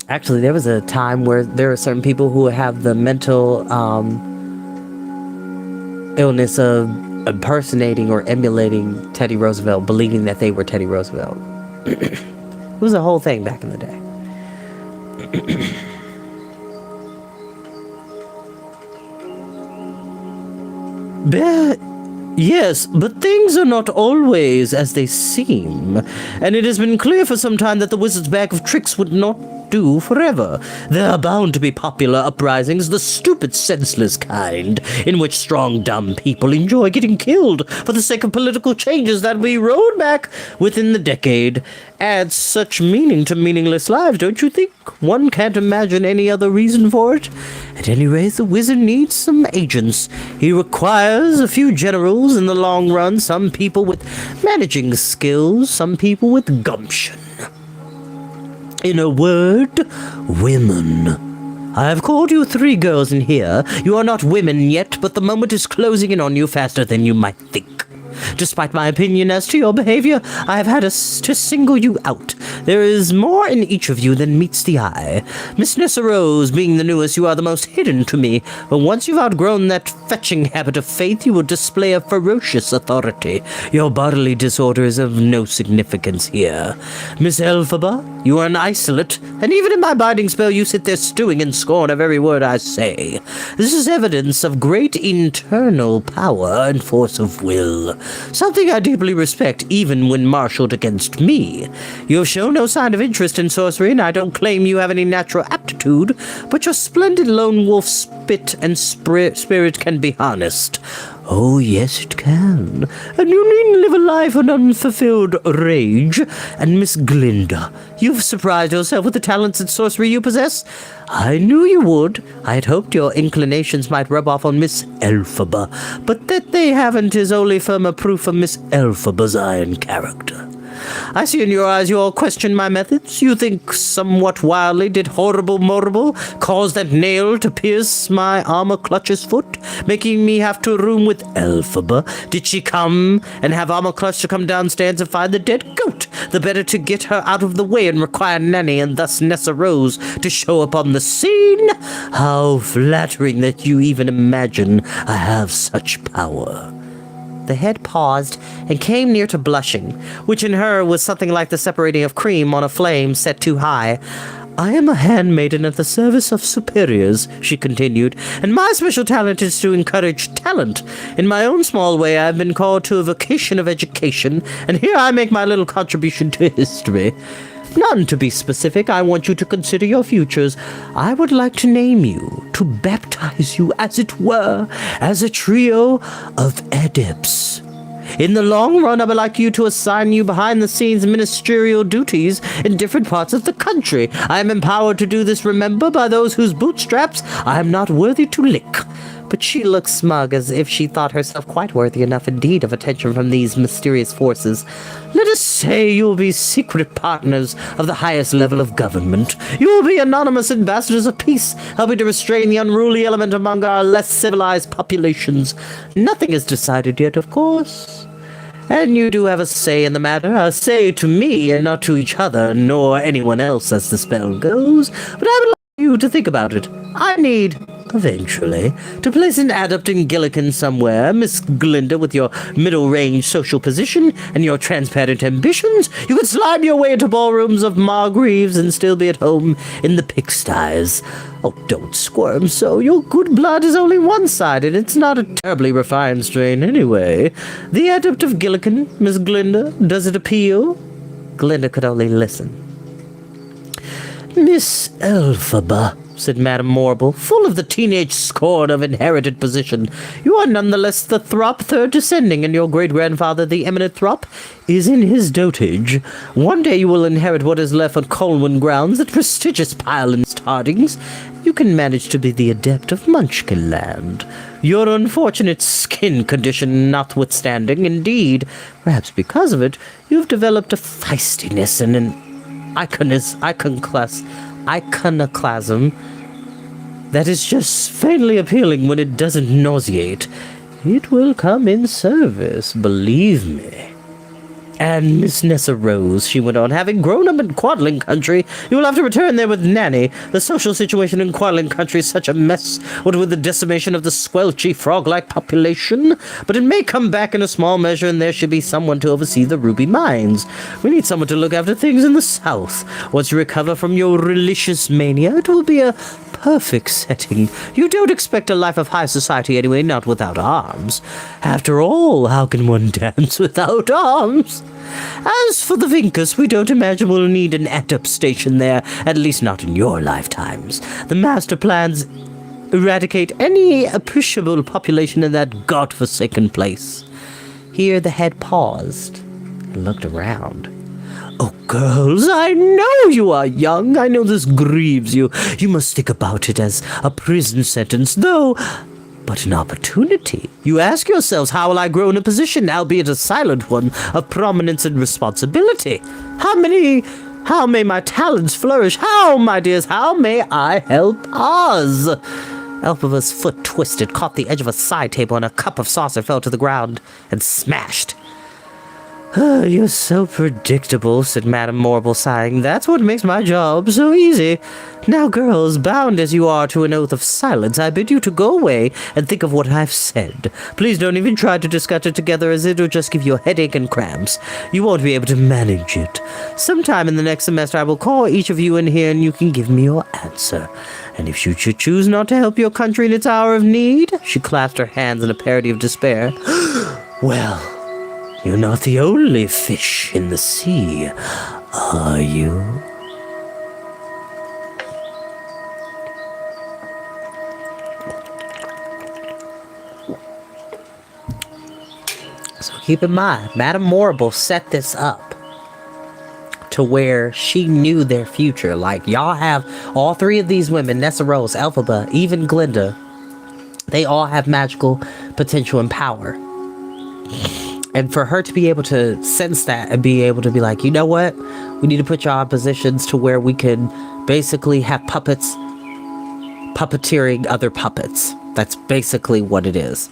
Actually, there was a time where there are certain people who have the mental illness of impersonating or emulating Teddy Roosevelt, believing that they were Teddy Roosevelt. It was a whole thing back in the day. Yes, but things are not always as they seem, and it has been clear for some time that the wizard's bag of tricks would not do forever. There are bound to be popular uprisings, the stupid, senseless kind, in which strong, dumb people enjoy getting killed for the sake of political changes that we rolled back within the decade. Adds such meaning to meaningless lives, don't you think? One can't imagine any other reason for it. At any rate, the wizard needs some agents. He requires a few generals in the long run, some people with managing skills, some people with gumption. In a word, women. I have called you 3 girls in here. You are not women yet, but the moment is closing in on you faster than you might think. Despite my opinion as to your behavior, I have had to single you out. There is more in each of you than meets the eye. Miss Nessa Rose, being the newest, you are the most hidden to me, but once you've outgrown that fetching habit of faith, you will display a ferocious authority. Your bodily disorder is of no significance here. Miss Elphaba, you are an isolate, and even in my biding spell you sit there stewing in scorn of every word I say. This is evidence of great internal power and force of will. Something I deeply respect, even when marshaled against me. You have shown no sign of interest in sorcery, and I don't claim you have any natural aptitude, but your splendid lone wolf spit and spirit can be harnessed. Oh, yes, it can. And you needn't live a life of unfulfilled rage. And Miss Glinda, you've surprised yourself with the talents and sorcery you possess. I knew you would. I had hoped your inclinations might rub off on Miss Elphaba, but that they haven't is only firmer proof of Miss Elphaba's iron character. I see in your eyes you all question my methods. You think somewhat wildly did horrible Morrible cause that nail to pierce my armor clutch's foot, making me have to room with Elphaba? Did she come and have armor clutch to come downstairs and find the dead goat, the better to get her out of the way and require Nanny and thus Nessa Rose to show up on the scene? How flattering that you even imagine I have such power. The head paused and came near to blushing, which in her was something like the separating of cream on a flame set too high. I am a handmaiden at the service of superiors, she continued, and my special talent is to encourage talent. In my own small way, I have been called to a vocation of education, and here I make my little contribution to history. None to be specific, I want you to consider your futures. I would like to name you, to baptize you, as it were, as a trio of adepts. In the long run, I would like you to assign you behind-the-scenes ministerial duties in different parts of the country. I am empowered to do this, remember, by those whose bootstraps I am not worthy to lick. But she looked smug, as if she thought herself quite worthy enough indeed of attention from these mysterious forces. Let us say you will be secret partners of the highest level of government. You will be anonymous ambassadors of peace, helping to restrain the unruly element among our less civilized populations. Nothing is decided yet, of course. And you do have a say in the matter, a say to me and not to each other, nor anyone else as the spell goes. But I would like you to think about it. I need, eventually, to place an adept in Gillikin somewhere. Miss Glinda, with your middle-range social position and your transparent ambitions, you could slime your way into ballrooms of MaGuire's and still be at home in the pigsties. Oh, don't squirm so. Your good blood is only one-sided. It's not a terribly refined strain anyway. The adept of Gillikin, Miss Glinda, does it appeal? Glinda could only listen. Miss Elphaba, said Madame Morble, full of the teenage scorn of inherited position. You are nonetheless the Throp third descending, and your great-grandfather, the eminent Throp, is in his dotage. One day you will inherit what is left on Colwyn grounds, that prestigious pile in Hardings. You can manage to be the adept of Munchkinland. Your unfortunate skin condition notwithstanding, indeed, perhaps because of it, you've developed a feistiness and an iconoclasm that is just faintly appealing when it doesn't nauseate. It will come in service, believe me. And Miss Nessa Rose, she went on, having grown up in Quadling Country, you will have to return there with Nanny. The social situation in Quadling Country is such a mess, what with the decimation of the squelchy frog-like population. But it may come back in a small measure, and there should be someone to oversee the ruby mines. We need someone to look after things in the south. Once you recover from your religious mania, it will be a perfect setting. You don't expect a life of high society anyway, not without arms. After all, how can one dance without arms? As for the Vinkus, we don't imagine we'll need an adept station there, at least not in your lifetimes. The master plans eradicate any appreciable population in that god-forsaken place. Here the head paused and looked around. Oh, girls, I know you are young. I know this grieves you. You must think about it as a prison sentence, though, but an opportunity. You ask yourselves, how will I grow in a position, albeit a silent one, of prominence and responsibility? How may my talents flourish? How, my dears, how may I help Oz? Elphaba's foot twisted, caught the edge of a side table, and a cup of saucer fell to the ground and smashed. You're so predictable, said Madame Morble, sighing. That's what makes my job so easy. Now, girls, bound as you are to an oath of silence, I bid you to go away and think of what I've said. Please don't even try to discuss it together, as it'll just give you a headache and cramps. You won't be able to manage it. Sometime in the next semester, I will call each of you in here, and you can give me your answer. And if you should choose not to help your country in its hour of need, she clasped her hands in a parody of despair. Well, you're not the only fish in the sea, are you? So keep in mind, Madame Morble set this up to where she knew their future. Like, y'all have all three of these women, Nessa Rose, Elphaba, even Glinda, they all have magical potential and power. And for her to be able to sense that and be able to be like, you know what? We need to put y'all in positions to where we can basically have puppets puppeteering other puppets. That's basically what it is.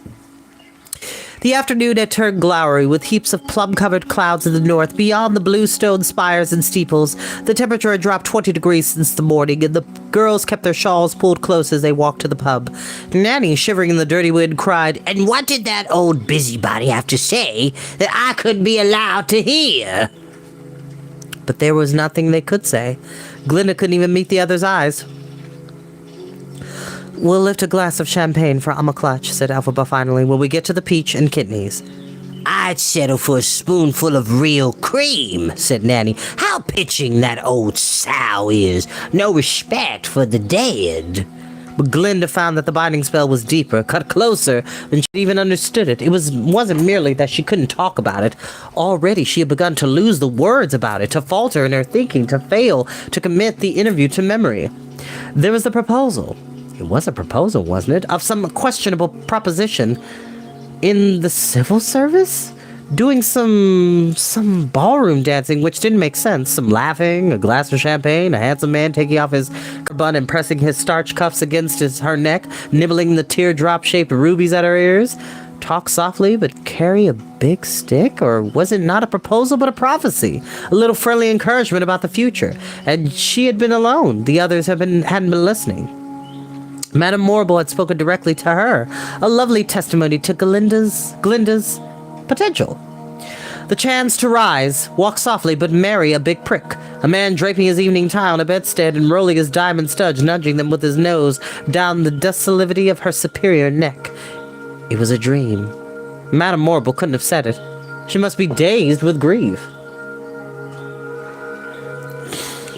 The afternoon had turned glowery, with heaps of plum-covered clouds in the north. Beyond the blue stone spires and steeples, the temperature had dropped 20 degrees since the morning, and the girls kept their shawls pulled close as they walked to the pub. Nanny, shivering in the dirty wind, cried, "And what did that old busybody have to say that I couldn't be allowed to hear?" But there was nothing they could say. Glinda couldn't even meet the other's eyes. "We'll lift a glass of champagne for Amma Clutch," said Elphaba finally, "when we get to the peach and kidneys." "I'd settle for a spoonful of real cream," said Nanny. "How pitching that old sow is. No respect for the dead." But Glinda found that the binding spell was deeper, cut closer than she even understood it. It wasn't merely that she couldn't talk about it. Already she had begun to lose the words about it, to falter in her thinking, to fail to commit the interview to memory. There was the proposal. It was a proposal, wasn't it? Of some questionable proposition in the civil service? Doing some ballroom dancing, which didn't make sense. Some laughing, a glass of champagne, a handsome man taking off his bun and pressing his starch cuffs against her neck, nibbling the teardrop-shaped rubies at her ears. Talk softly, but carry a big stick? Or was it not a proposal, but a prophecy? A little friendly encouragement about the future. And she had been alone. The others hadn't been listening. Madame Morrible had spoken directly to her. A lovely testimony to Glinda's potential. The chance to rise, walk softly, but marry a big prick. A man draping his evening tie on a bedstead and rolling his diamond studs, nudging them with his nose down the docility of her superior neck. It was a dream. Madame Morrible couldn't have said it. She must be dazed with grief.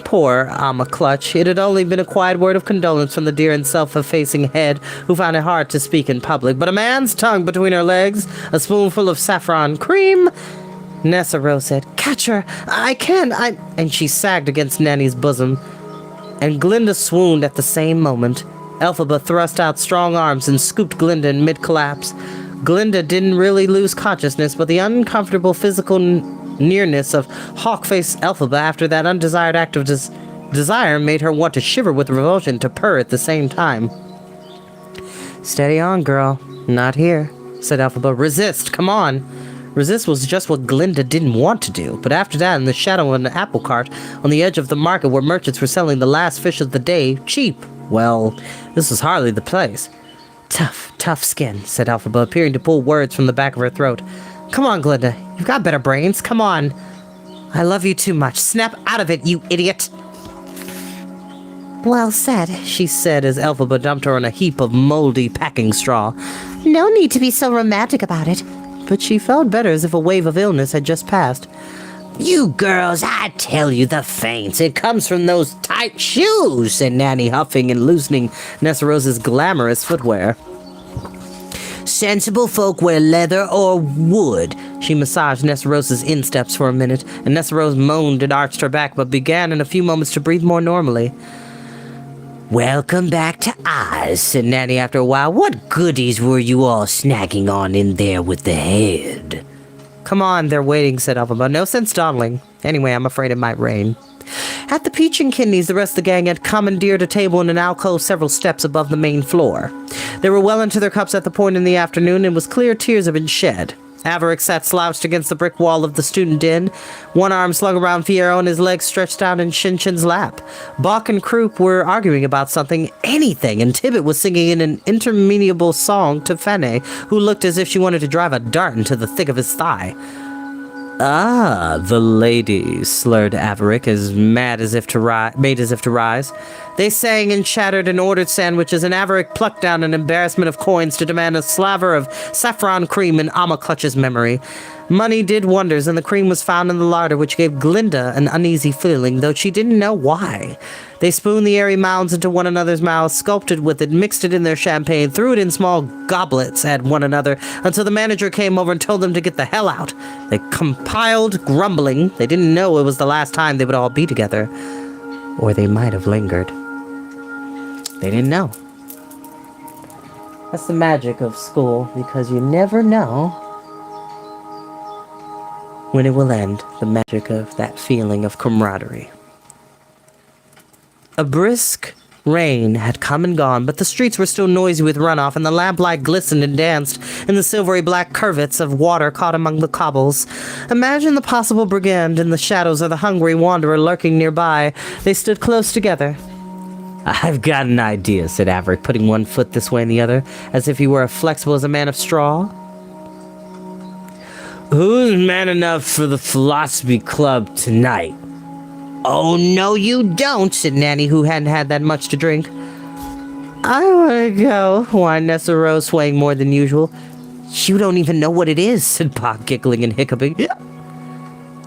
Poor Amma Clutch. It had only been a quiet word of condolence from the dear and self-effacing head, who found it hard to speak in public. But a man's tongue between her legs, a spoonful of saffron cream. Nessero said, "Catch her! I can! And she sagged against Nanny's bosom. And Glinda swooned at the same moment. Elphaba thrust out strong arms and scooped Glinda in mid-collapse. Glinda didn't really lose consciousness, but the uncomfortable physical nearness of hawk-faced Elphaba after that undesired act of desire made her want to shiver with revulsion, to purr at the same time. "Steady on, girl. Not here," said Elphaba. "Resist, come on." Resist was just what Glinda didn't want to do, but after that, in the shadow of an apple cart on the edge of the market where merchants were selling the last fish of the day, cheap, well, this was hardly the place. Tough skin," said Elphaba, appearing to pull words from the back of her throat. "Come on, Glinda. You've got better brains. Come on. I love you too much. Snap out of it, you idiot." "Well said," she said as Elphaba dumped her on a heap of moldy packing straw. "No need to be so romantic about it." But she felt better, as if a wave of illness had just passed. "You girls, I tell you, the faints. It comes from those tight shoes," said Nanny, huffing and loosening Nessarose's glamorous footwear. "Sensible folk wear leather or wood." She massaged Nessarose's insteps for a minute, and Nessarose moaned and arched her back, but began in a few moments to breathe more normally. "Welcome back to Oz," said Nanny after a while. "What goodies were you all snagging on in there with the head?" "Come on, they're waiting," said Elphaba. "No sense dawdling. Anyway, I'm afraid it might rain." At the Peach and Kidneys, the rest of the gang had commandeered a table in an alcove several steps above the main floor. They were well into their cups at the point in the afternoon, and it was clear tears had been shed. Averick sat slouched against the brick wall of the student den, one arm slung around Fiyero and his legs stretched out in Shin-Chin's lap. Bach and Croup were arguing about something, anything, and Tibbet was singing in an interminable song to Fene, who looked as if she wanted to drive a dart into the thick of his thigh. "Ah, the ladies," slurred Averick, made as if to rise. They sang and chattered and ordered sandwiches, and Averick plucked down an embarrassment of coins to demand a slaver of saffron cream in Amma Clutch's memory. Money did wonders, and the cream was found in the larder, which gave Glinda an uneasy feeling, though she didn't know why. They spooned the airy mounds into one another's mouths, sculpted with it, mixed it in their champagne, threw it in small goblets at one another, until the manager came over and told them to get the hell out. They compiled, grumbling. They didn't know it was the last time they would all be together. Or they might have lingered. They didn't know. That's the magic of school, because you never know when it will end, the magic of that feeling of camaraderie. A brisk rain had come and gone, but the streets were still noisy with runoff, and the lamplight glistened and danced in the silvery black curvets of water caught among the cobbles. Imagine the possible brigand in the shadows, or the hungry wanderer lurking nearby. They stood close together. "I've got an idea," said Averick, putting one foot this way and the other, as if he were as flexible as a man of straw. "Who's man enough for the philosophy club tonight?" "Oh, no, you don't," said Nanny, who hadn't had that much to drink. "I want to go," whined Nessarose, swaying more than usual. "You don't even know what it is," said Bach, giggling and hiccuping.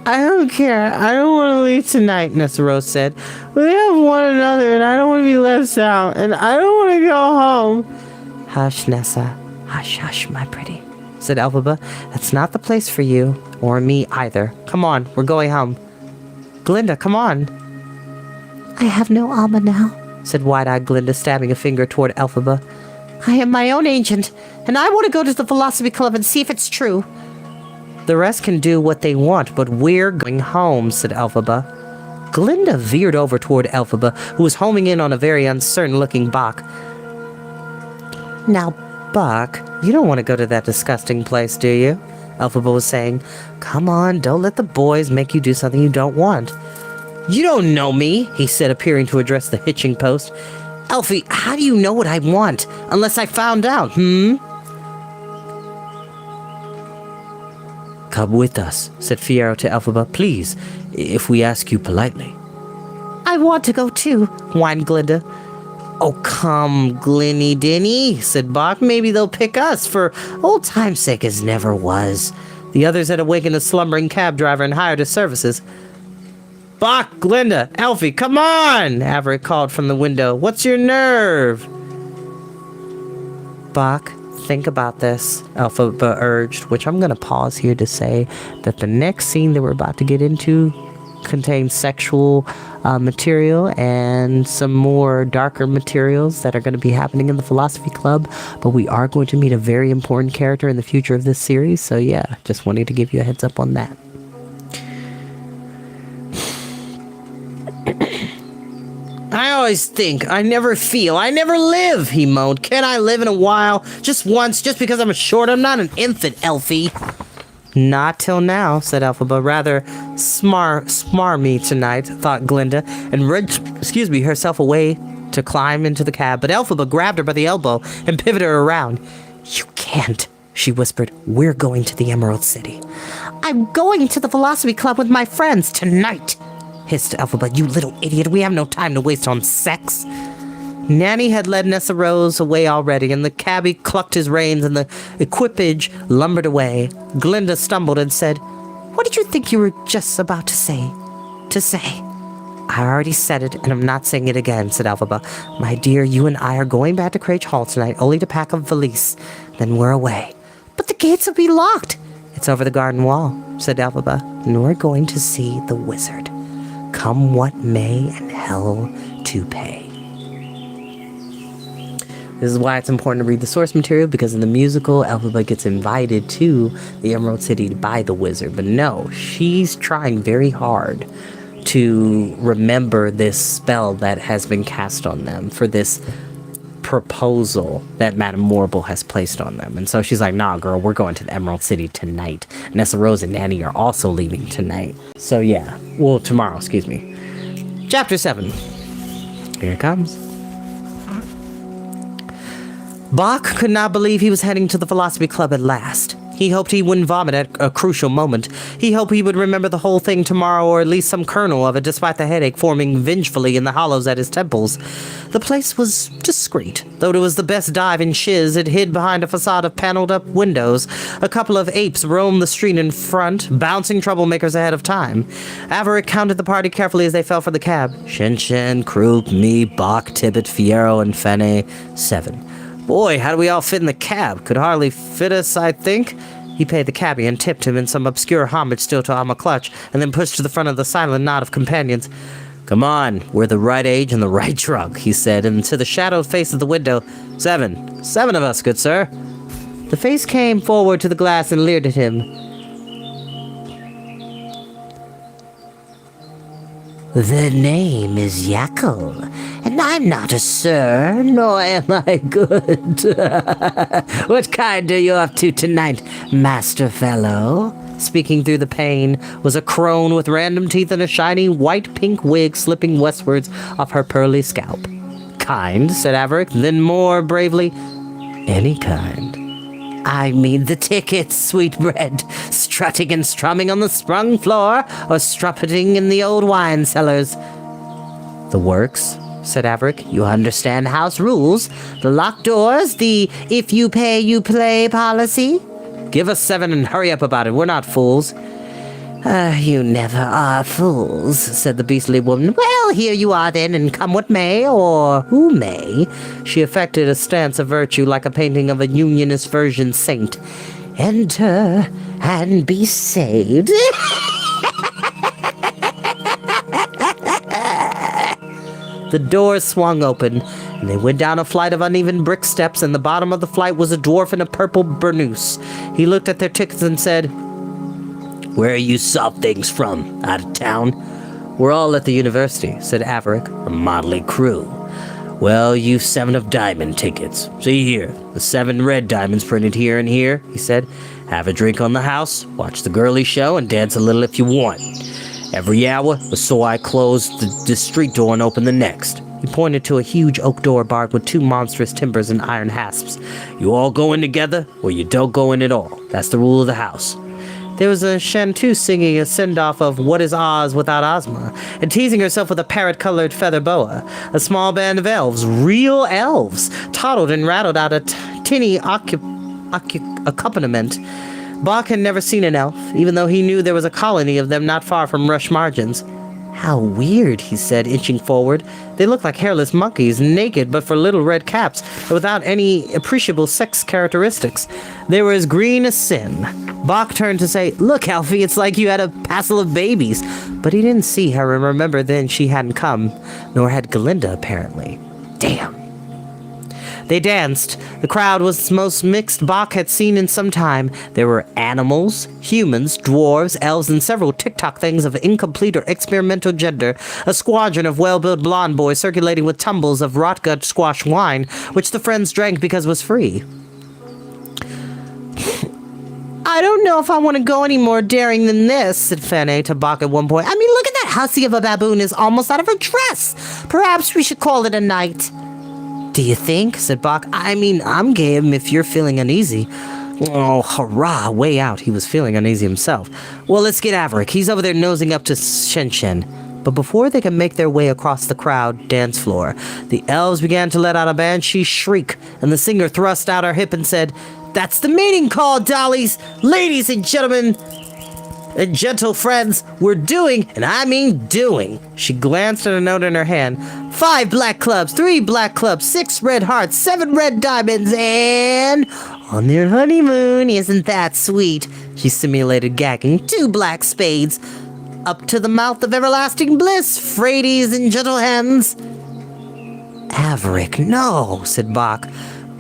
"I don't care. I don't want to leave tonight," Nessarose said. "We have one another, and I don't want to be lives out, and I don't want to go home. Hush, Nessa. Hush, hush, my pretty, said Elphaba. That's not the place for you, or me either. Come on, we're going home. Glinda, come on. I have no Alma now, said wide-eyed Glinda, stabbing a finger toward Elphaba. I am my own agent, and I want to go to the Philosophy Club and see if it's true. The rest can do what they want, but we're going home, said Elphaba. Glinda veered over toward Elphaba, who was homing in on a very uncertain-looking Bach. Now, Bach, you don't want to go to that disgusting place, do you? Elphaba was saying. Come on, don't let the boys make you do something you don't want. You don't know me, he said, appearing to address the hitching post. Elfie, how do you know what I want? Unless I found out, Come with us, said Fiyero to Elphaba, please, if we ask you politely. I want to go too, whined Glinda. Oh, come, Glinny Dinny, said Bach. Maybe they'll pick us, for old time's sake as never was. The others had awakened a slumbering cab driver and hired his services. Bach, Glinda, Elfie, come on, Averick called from the window. What's your nerve? Bach, think about this, Elphaba urged, which I'm going to pause here to say that the next scene that we're about to get into contains sexual material and some more darker materials that are going to be happening in the Philosophy Club, but we are going to meet a very important character in the future of this series, so yeah, just wanted to give you a heads up on that. I always think, I never feel, I never live, he moaned. Can't I live in a while? Just once, just because I'm short? I'm not an infant, Elfie. Not till now, said Elphaba. Rather smarmy tonight, thought Glinda, and wrenched, herself away to climb into the cab. But Elphaba grabbed her by the elbow and pivoted her around. You can't, she whispered. We're going to the Emerald City. I'm going to the Philosophy Club with my friends tonight, hissed Elphaba. You little idiot, we have no time to waste on sex. Nanny had led Nessa Rose away already, and the cabbie clucked his reins, and the equipage lumbered away. Glinda stumbled and said, What did you think you were just about to say? I already said it, and I'm not saying it again, said Elphaba. My dear, you and I are going back to Craig Hall tonight, only to pack a valise. Then we're away. But the gates will be locked. It's over the garden wall, said Elphaba, and we're going to see the wizard. Come what may, and hell to pay. This is why it's important to read the source material, because in the musical, Elphaba gets invited to the Emerald City by the wizard. But no, she's trying very hard to remember this spell that has been cast on them for this proposal that Madame Morrible has placed on them. And so she's like, nah, girl, we're going to the Emerald City tonight. Nessa Rose and Nanny are also leaving tonight. So yeah, well, tomorrow, excuse me. Chapter 7. Here it comes. Bach could not believe he was heading to the Philosophy Club at last. He hoped he wouldn't vomit at a crucial moment. He hoped he would remember the whole thing tomorrow, or at least some kernel of it, despite the headache forming vengefully in the hollows at his temples. The place was discreet. Though it was the best dive in Shiz, it hid behind a facade of paneled-up windows. A couple of apes roamed the street in front, bouncing troublemakers ahead of time. Averick counted the party carefully as they fell for the cab. Shin, Kroop, me, Bach, Tibbet, Fiyero, and Fene. 7. Boy, how do we all fit in the cab? Could hardly fit us, I think. He paid the cabbie and tipped him in some obscure homage still to Alma Clutch, and then pushed to the front of the silent knot of companions. Come on, we're the right age and the right drug, he said, and to the shadowed face of the window, 7. 7 of us, good sir. The face came forward to the glass and leered at him. The name is Yackle, and I'm not a sir, nor am I good. What kind are you up to tonight, master fellow? Speaking through the pane was a crone with random teeth and a shiny white-pink wig slipping westwards off her pearly scalp. Kind, said Averick, then more bravely, any kind. I mean the tickets, sweetbread, strutting and strumming on the sprung floor, or struppeting in the old wine cellars. The works, said Averick. You understand house rules, the locked doors, the if you pay, you play policy. Give us 7 and hurry up about it, we're not fools. You never are fools, said the beastly woman. Well, here you are then, and come what may, or who may. She affected a stance of virtue like a painting of a unionist virgin saint. Enter and be saved. The doors swung open, and they went down a flight of uneven brick steps, and the bottom of the flight was a dwarf in a purple burnous. He looked at their tickets and said, "Where are you soft things from? Out of town?" "We're all at the university," said Averick. "A motley crew. Well, you've 7 of diamond tickets. See here, the 7 red diamonds printed here and here," he said. "Have a drink on the house, watch the girly show, and dance a little if you want. Every hour, or so I close the street door and open the next." He pointed to a huge oak door barred with 2 monstrous timbers and iron hasps. "You all go in together, or you don't go in at all. That's the rule of the house." There was a chanteuse singing a send-off of What is Oz Without Ozma, and teasing herself with a parrot-colored feather boa. A small band of elves, real elves, toddled and rattled out a tinny accompaniment. Bach had never seen an elf, even though he knew there was a colony of them not far from Rush Margins. "How weird," he said, inching forward. "They look like hairless monkeys, naked but for little red caps, but without any appreciable sex characteristics. They were as green as sin." Bach turned to say, "Look, Alfie, it's like you had a passel of babies." But he didn't see her and remember then she hadn't come, nor had Galinda, apparently. Damn. They danced. The crowd was the most mixed Bach had seen in some time. There were animals, humans, dwarves, elves, and several TikTok things of incomplete or experimental gender. A squadron of well-built blonde boys circulating with tumbles of rot-gut squash wine, which the friends drank because it was free. "I don't know if I want to go any more daring than this," said Fanny to Bach at one point. "I mean, look at that hussy of a baboon is almost out of her dress. Perhaps we should call it a night." "Do you think?" said Bach. "I mean, I'm game if you're feeling uneasy." Oh, hurrah, way out. He was feeling uneasy himself. "Well, let's get Averick. He's over there nosing up to Shen Shen." But before they could make their way across the crowd dance floor, the elves began to let out a banshee shriek, and the singer thrust out her hip and said, "That's the meeting call, dollies! Ladies and gentlemen, and gentle friends, we're doing, and I mean doing." She glanced at a note in her hand. 5 black clubs, 3 black clubs, 6 red hearts, 7 red diamonds, and on their honeymoon, isn't that sweet? She simulated gagging. 2 black spades. Up to the mouth of everlasting bliss, fraidies and gentle hens. "Averick, no," said Bach.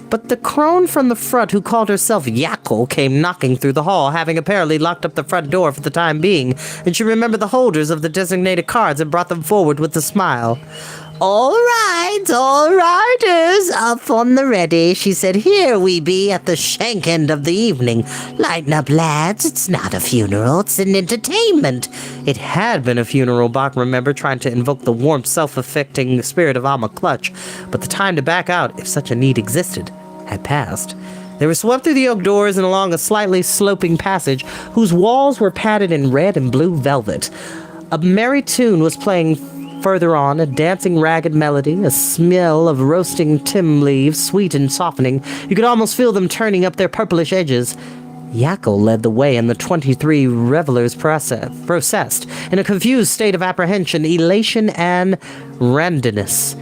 But the crone from the front who called herself Yackle came knocking through the hall, having apparently locked up the front door for the time being, and she remembered the holders of the designated cards and brought them forward with a smile. All righters, up on the ready," she said. "Here we be at the shank end of the evening. Lighten up, lads. It's not a funeral, it's an entertainment." It had been a funeral, Bach remembered, trying to invoke the warm, self-affecting spirit of Alma Clutch, but the time to back out, if such a need existed, had passed. They were swept through the oak doors and along a slightly sloping passage whose walls were padded in red and blue velvet. A merry tune was playing further on, a dancing ragged melody, a smell of roasting tim leaves, sweet and softening. You could almost feel them turning up their purplish edges. Yackle led the way, and the 23 revelers processed, in a confused state of apprehension, elation, and randomness.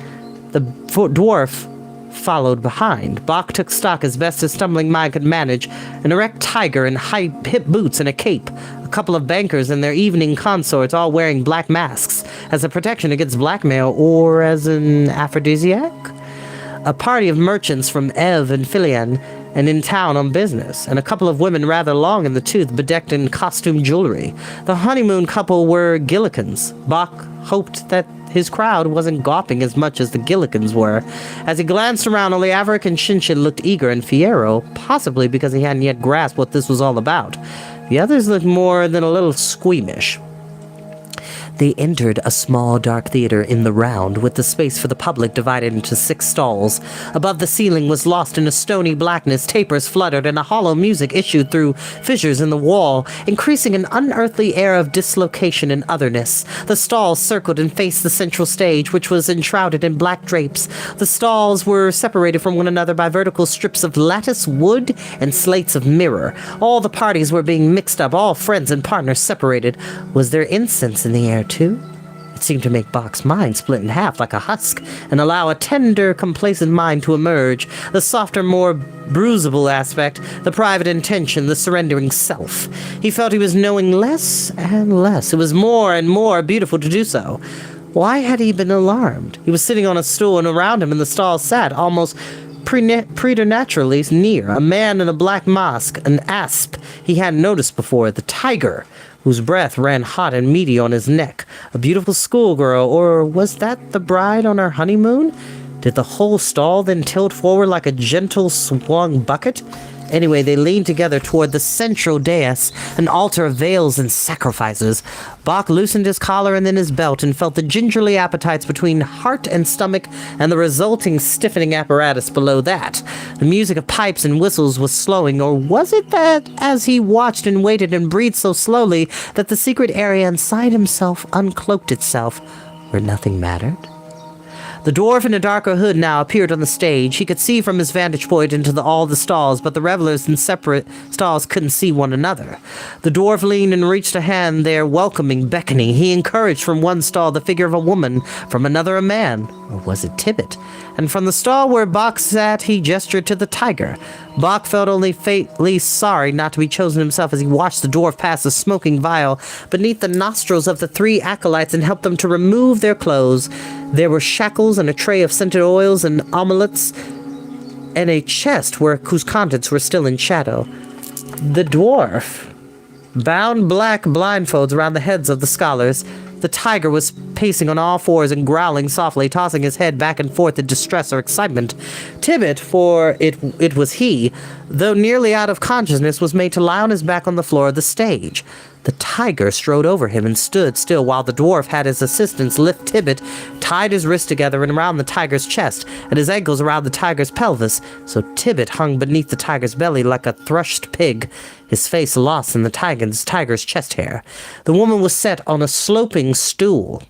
The dwarf followed behind. Bach took stock as best his stumbling mind could manage. An erect tiger in high-hip boots and a cape. A couple of bankers and their evening consorts all wearing black masks as a protection against blackmail or as an aphrodisiac. A party of merchants from Ev and Philian and in town on business, and a couple of women rather long in the tooth bedecked in costume jewelry. The honeymoon couple were Gillikins. Bach hoped that his crowd wasn't gawping as much as the Gillikins were. As he glanced around, only Averick and Shinshin looked eager, and Fierro, possibly because he hadn't yet grasped what this was all about. The others looked more than a little squeamish. They entered a small, dark theater in the round, with the space for the public divided into 6 stalls. Above the ceiling was lost in a stony blackness, tapers fluttered, and a hollow music issued through fissures in the wall, increasing an unearthly air of dislocation and otherness. The stalls circled and faced the central stage, which was enshrouded in black drapes. The stalls were separated from one another by vertical strips of lattice wood and slates of mirror. All the parties were being mixed up, all friends and partners separated. Was there incense in the air, too? It seemed to make Bach's mind split in half like a husk and allow a tender, complacent mind to emerge. The softer, more bruisable aspect, the private intention, the surrendering self. He felt he was knowing less and less. It was more and more beautiful to do so. Why had he been alarmed? He was sitting on a stool, and around him in the stall sat, almost preternaturally near, a man in a black mask, an asp he hadn't noticed before, the tiger, whose breath ran hot and meaty on his neck. A beautiful schoolgirl, or was that the bride on her honeymoon? Did the whole stall then tilt forward like a gentle swung bucket? Anyway, they leaned together toward the central dais, an altar of veils and sacrifices. Bach loosened his collar and then his belt and felt the gingerly appetites between heart and stomach and the resulting stiffening apparatus below that. The music of pipes and whistles was slowing, or was it that, as he watched and waited and breathed so slowly, that the secret area inside himself uncloaked itself, where nothing mattered? The dwarf in a darker hood now appeared on the stage. He could see from his vantage point into all the stalls, but the revelers in separate stalls couldn't see one another. The dwarf leaned and reached a hand there, welcoming, beckoning. He encouraged from one stall the figure of a woman, from another a man, or was it Tibbet? And from the stall where Bach sat, he gestured to the tiger. Bach felt only faintly sorry not to be chosen himself as he watched the dwarf pass a smoking vial beneath the nostrils of the 3 acolytes and helped them to remove their clothes. There were shackles and a tray of scented oils and amulets and a chest whose contents were still in shadow. The dwarf bound black blindfolds around the heads of the scholars. The tiger was pacing on all fours and growling softly, tossing his head back and forth in distress or excitement. Tibbet, for it was he, though nearly out of consciousness, was made to lie on his back on the floor of the stage. The tiger strode over him and stood still while the dwarf had his assistants lift Tibbet, tied his wrists together and around the tiger's chest, and his ankles around the tiger's pelvis, so Tibbet hung beneath the tiger's belly like a thrushed pig, his face lost in the tiger's chest hair. The woman was set on a sloping stool,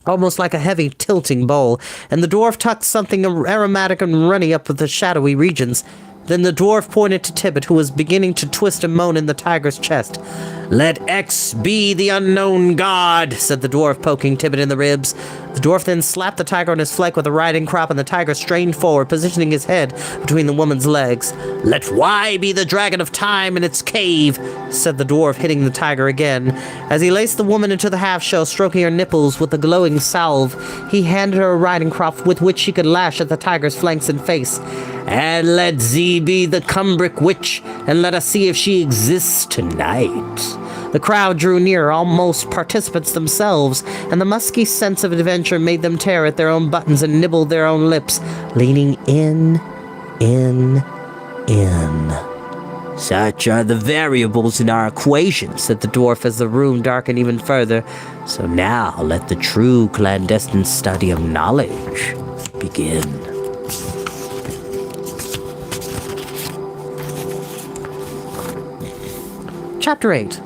almost like a heavy tilting bowl, and the dwarf tucked something aromatic and runny up with the shadowy regions. Then the dwarf pointed to Tibbet, who was beginning to twist and moan in the tiger's chest. "Let X be the unknown god," said the dwarf, poking Tibbet in the ribs. The dwarf then slapped the tiger on his flank with a riding crop, and the tiger strained forward, positioning his head between the woman's legs. "Let Y be the dragon of time in its cave," said the dwarf, hitting the tiger again. As he laced the woman into the half-shell, stroking her nipples with a glowing salve, he handed her a riding crop with which she could lash at the tiger's flanks and face. "And let Z be the Cumbric witch, and let us see if she exists tonight." The crowd drew nearer, almost participants themselves, and the musky sense of adventure made them tear at their own buttons and nibble their own lips, leaning in. "Such are the variables in our equation," said the dwarf as the room darkened even further. "So now let the true clandestine study of knowledge begin." Chapter 8.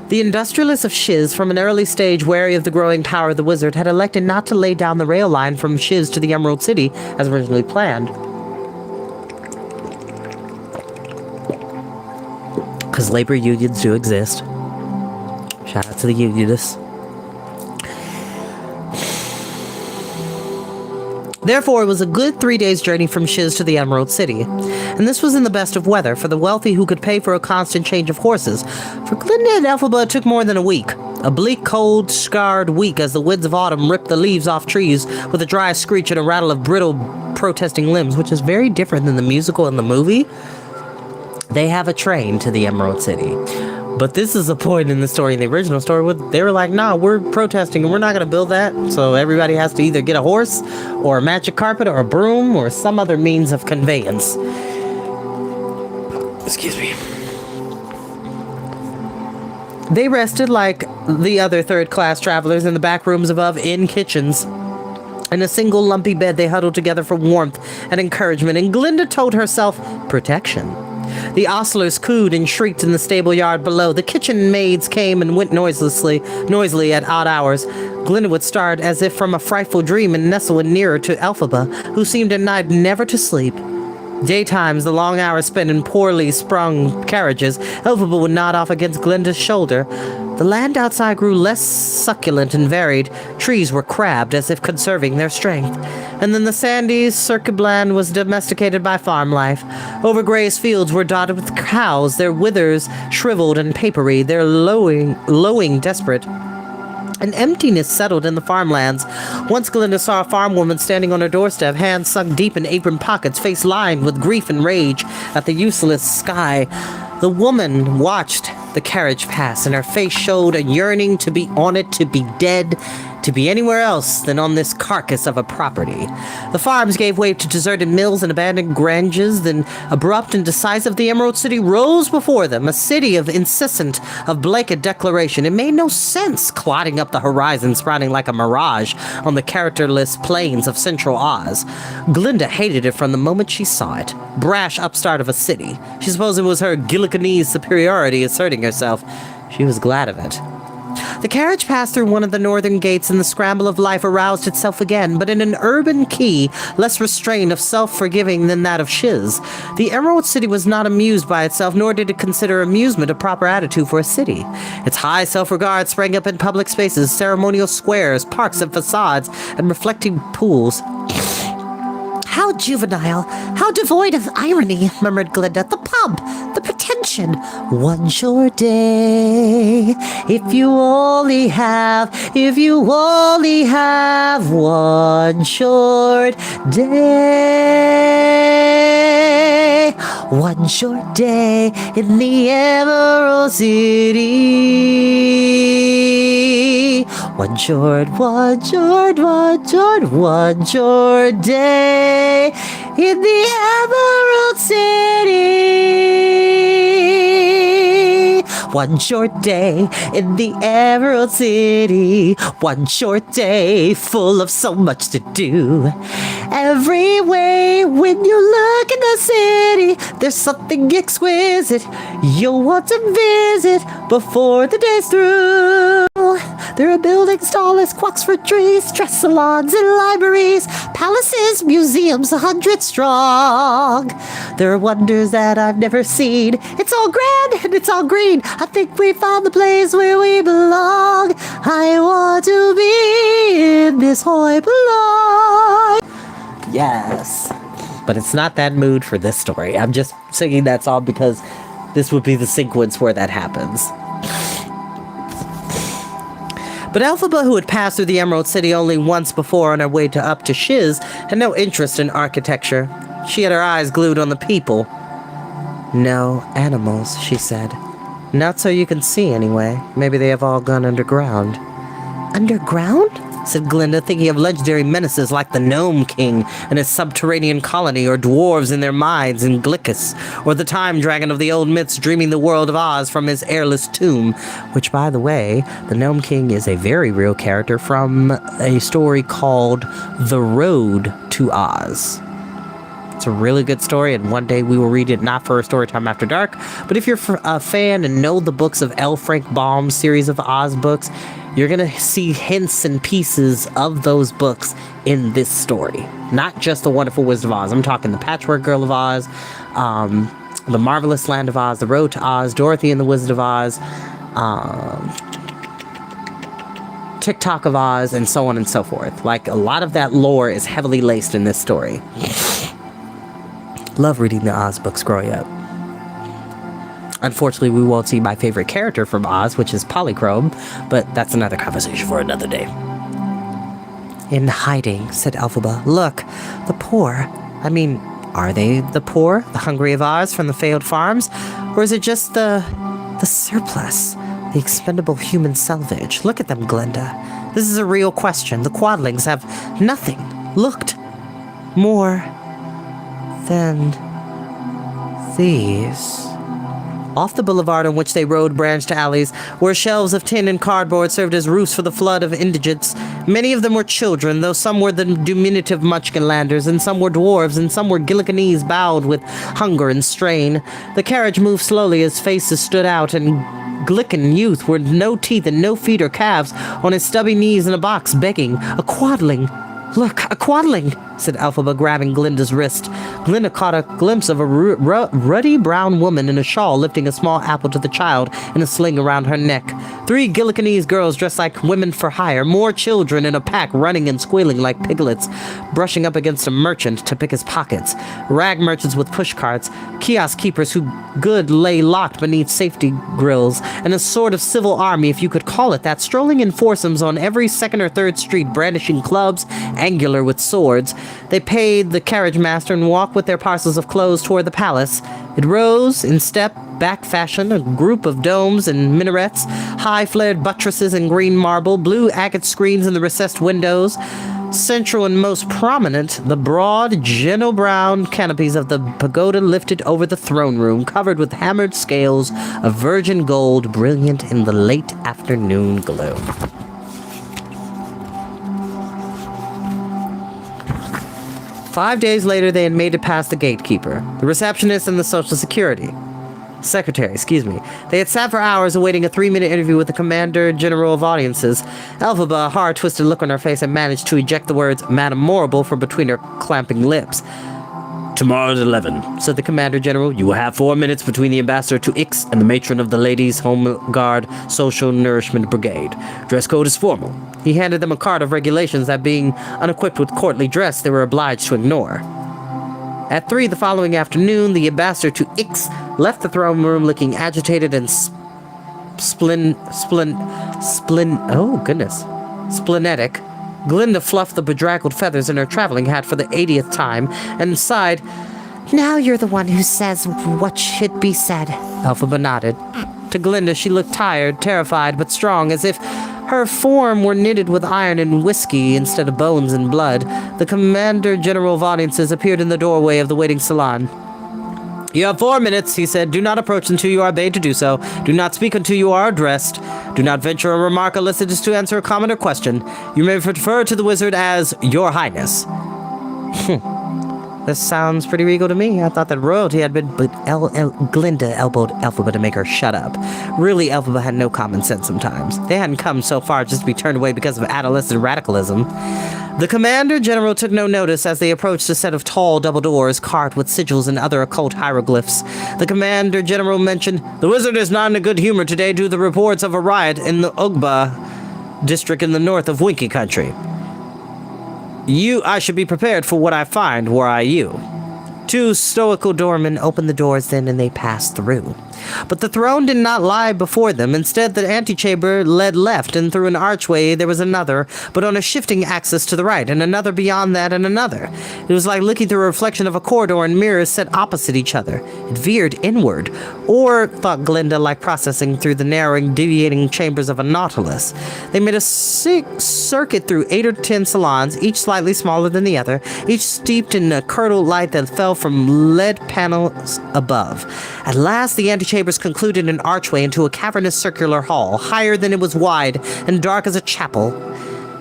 The industrialists of Shiz, from an early stage wary of the growing power of the wizard, had elected not to lay down the rail line from Shiz to the Emerald City as originally planned. Because labor unions do exist. Shout out to the unionists. Therefore, it was a good 3 days' journey from Shiz to the Emerald City. And this was in the best of weather, for the wealthy who could pay for a constant change of horses. For Glinda and Elphaba, it took more than a week. A bleak, cold, scarred week as the winds of autumn ripped the leaves off trees with a dry screech and a rattle of brittle, protesting limbs, which is very different than the musical and the movie. They have a train to the Emerald City. But this is a point in the story, in the original story, where they were like, nah, we're protesting and we're not going to build that. So everybody has to either get a horse or a magic carpet or a broom or some other means of conveyance. Excuse me. They rested like the other third-class travelers in the back rooms above inn kitchens. In a single lumpy bed, they huddled together for warmth and encouragement, and Glinda told herself protection. The ostlers cooed and shrieked in the stable yard below. The kitchen maids came and went noisily at odd hours. Glinda would start as if from a frightful dream and nestle in nearer to Elphaba, who seemed at night never to sleep. Daytimes, the long hours spent in poorly sprung carriages, Elphaba would nod off against Glinda's shoulder. The land outside grew less succulent and varied. Trees were crabbed as if conserving their strength. And then the sandy circumland was domesticated by farm life. Overgrazed fields were dotted with cows, their withers shriveled and papery, their lowing desperate. An emptiness settled in the farmlands. Once Glinda saw a farm woman standing on her doorstep, hands sunk deep in apron pockets, face lined with grief and rage at the useless sky. The woman watched the carriage pass, and her face showed a yearning to be on it, to be dead, to be anywhere else than on this carcass of a property. The farms gave way to deserted mills and abandoned granges, then abrupt and decisive the Emerald City rose before them, a city of incessant, of blanket declaration. It made no sense, clotting up the horizon, sprouting like a mirage on the characterless plains of Central Oz. Glinda hated it from the moment she saw it. Brash upstart of a city. She supposed it was her Gilliganese superiority asserting herself. She was glad of it. The carriage passed through one of the northern gates, and the scramble of life aroused itself again, but in an urban key, less restrained, of self-forgiving than that of Shiz. The Emerald City was not amused by itself, nor did it consider amusement a proper attitude for a city. Its high self-regard sprang up in public spaces, ceremonial squares, parks and facades, and reflecting pools. How juvenile, how devoid of irony, murmured Glinda. The pomp, the pretension. One short day, if you only have one short day. One short day in the Emerald City. One short day in the Emerald City. One short day in the Emerald City. One short day full of so much to do. Every way when you look in the city, there's something exquisite you'll want to visit before the day's through. There are buildings tall as quacks for trees, dress salons and libraries, palaces, museums 100 strong. There are wonders that I've never seen. It's all grand and it's all green. I think we found the place where we belong. I want to be in this hoi polloi. Yes. But it's not that mood for this story. I'm just singing that song because this would be the sequence where that happens. But Elphaba, who had passed through the Emerald City only once before on her way up to Shiz, had no interest in architecture. She had her eyes glued on the people. No animals, she said. Not so you can see, anyway. Maybe they have all gone underground. Underground? Said Glinda, thinking of legendary menaces like the Gnome King and his subterranean colony, or dwarves in their mines in Glickus, or the time dragon of the old myths dreaming the world of Oz from his airless tomb, which, by the way, the Gnome King is a very real character from a story called The Road to Oz. It's a really good story, and one day we will read it, not for a Storytime After Dark, but if you're a fan and know the books of L. Frank Baum's series of Oz books, you're going to see hints and pieces of those books in this story. Not just The Wonderful Wizard of Oz. I'm talking The Patchwork Girl of Oz, The Marvelous Land of Oz, The Road to Oz, Dorothy and the Wizard of Oz, TikTok of Oz, and so on and so forth. Like, a lot of that lore is heavily laced in this story. Love reading the Oz books growing up. Unfortunately, we won't see my favorite character from Oz, which is Polychrome, but that's another conversation for another day. In hiding, said Elphaba. Look, the poor. I mean, are they the poor, the hungry of Oz from the failed farms? Or is it just the surplus, the expendable human salvage? Look at them, Glinda. This is a real question. The Quadlings have nothing looked more than these. Off the boulevard on which they rode branched alleys, where shelves of tin and cardboard served as roofs for the flood of indigents. Many of them were children, though some were the diminutive Munchkinlanders, and some were dwarves, and some were Gilliganese bowed with hunger and strain. The carriage moved slowly as faces stood out, and Glicken youth with no teeth and no feet or calves, on his stubby knees in a box, begging. A quadling. Look, a quadling, said Elphaba, grabbing Glinda's wrist. Glinda caught a glimpse of a ruddy brown woman in a shawl lifting a small apple to the child in a sling around her neck. 3 Gilliganese girls dressed like women for hire, more children in a pack running and squealing like piglets, brushing up against a merchant to pick his pockets. Rag merchants with pushcarts, kiosk keepers who lay locked beneath safety grills, and a sort of civil army, if you could call it that, strolling in foursomes on every second or third street, brandishing clubs, angular with swords. They paid the carriage master and walked with their parcels of clothes toward the palace. It rose in step, back fashion, a group of domes and minarets, high flared buttresses in green marble, blue agate screens in the recessed windows. Central and most prominent, the broad, gentle brown canopies of the pagoda lifted over the throne room, covered with hammered scales of virgin gold, brilliant in the late afternoon glow. 5 days later, they had made it past the gatekeeper, the receptionist, and the social secretary. They had sat for hours awaiting a 3-minute interview with the Commander General of Audiences. Elphaba, a hard-twisted look on her face, had managed to eject the words Madam Morrible from between her clamping lips. "Tomorrow at 11, said the Commander General. "You will have 4 minutes between the ambassador to Ix and the matron of the Ladies' Home Guard Social Nourishment Brigade. Dress code is formal." He handed them a card of regulations that, being unequipped with courtly dress, they were obliged to ignore. At 3 the following afternoon, the ambassador to Ix left the throne room looking agitated and splenetic. Glinda fluffed the bedraggled feathers in her traveling hat for the 80th time and sighed. Now you're the one who says what should be said. Elphaba nodded. To Glinda, she looked tired, terrified, but strong, as if her form were knitted with iron and whiskey instead of bones and blood. The Commander General of Audiences appeared in the doorway of the waiting salon. "You have 4 minutes," he said. "Do not approach until you are bade to do so. Do not speak until you are addressed. Do not venture a remark unless it is to answer a comment or question. You may refer to the wizard as Your Highness." This sounds pretty regal to me. I thought that royalty had been... But Glinda elbowed Elphaba to make her shut up. Really, Elphaba had no common sense sometimes. They hadn't come so far just to be turned away because of adolescent radicalism. The Commander General took no notice as they approached a set of tall double doors carved with sigils and other occult hieroglyphs. The Commander General mentioned, "The wizard is not in a good humor today due to the reports of a riot in the Ugba district in the north of Winky Country. I should be prepared for what I find were I you." 2 stoical doormen opened the doors then, and they passed through. But the throne did not lie before them. Instead, the antechamber led left, and through an archway there was another, but on a shifting axis to the right, and another beyond that, and another. It was like looking through a reflection of a corridor in mirrors set opposite each other. It veered inward, or, thought Glinda, like processing through the narrowing, deviating chambers of a nautilus. They made a circuit through 8 or 10 salons, each slightly smaller than the other, each steeped in a curdled light that fell from lead panels above. At last, the antechambers concluded an archway into a cavernous circular hall, higher than it was wide, and dark as a chapel.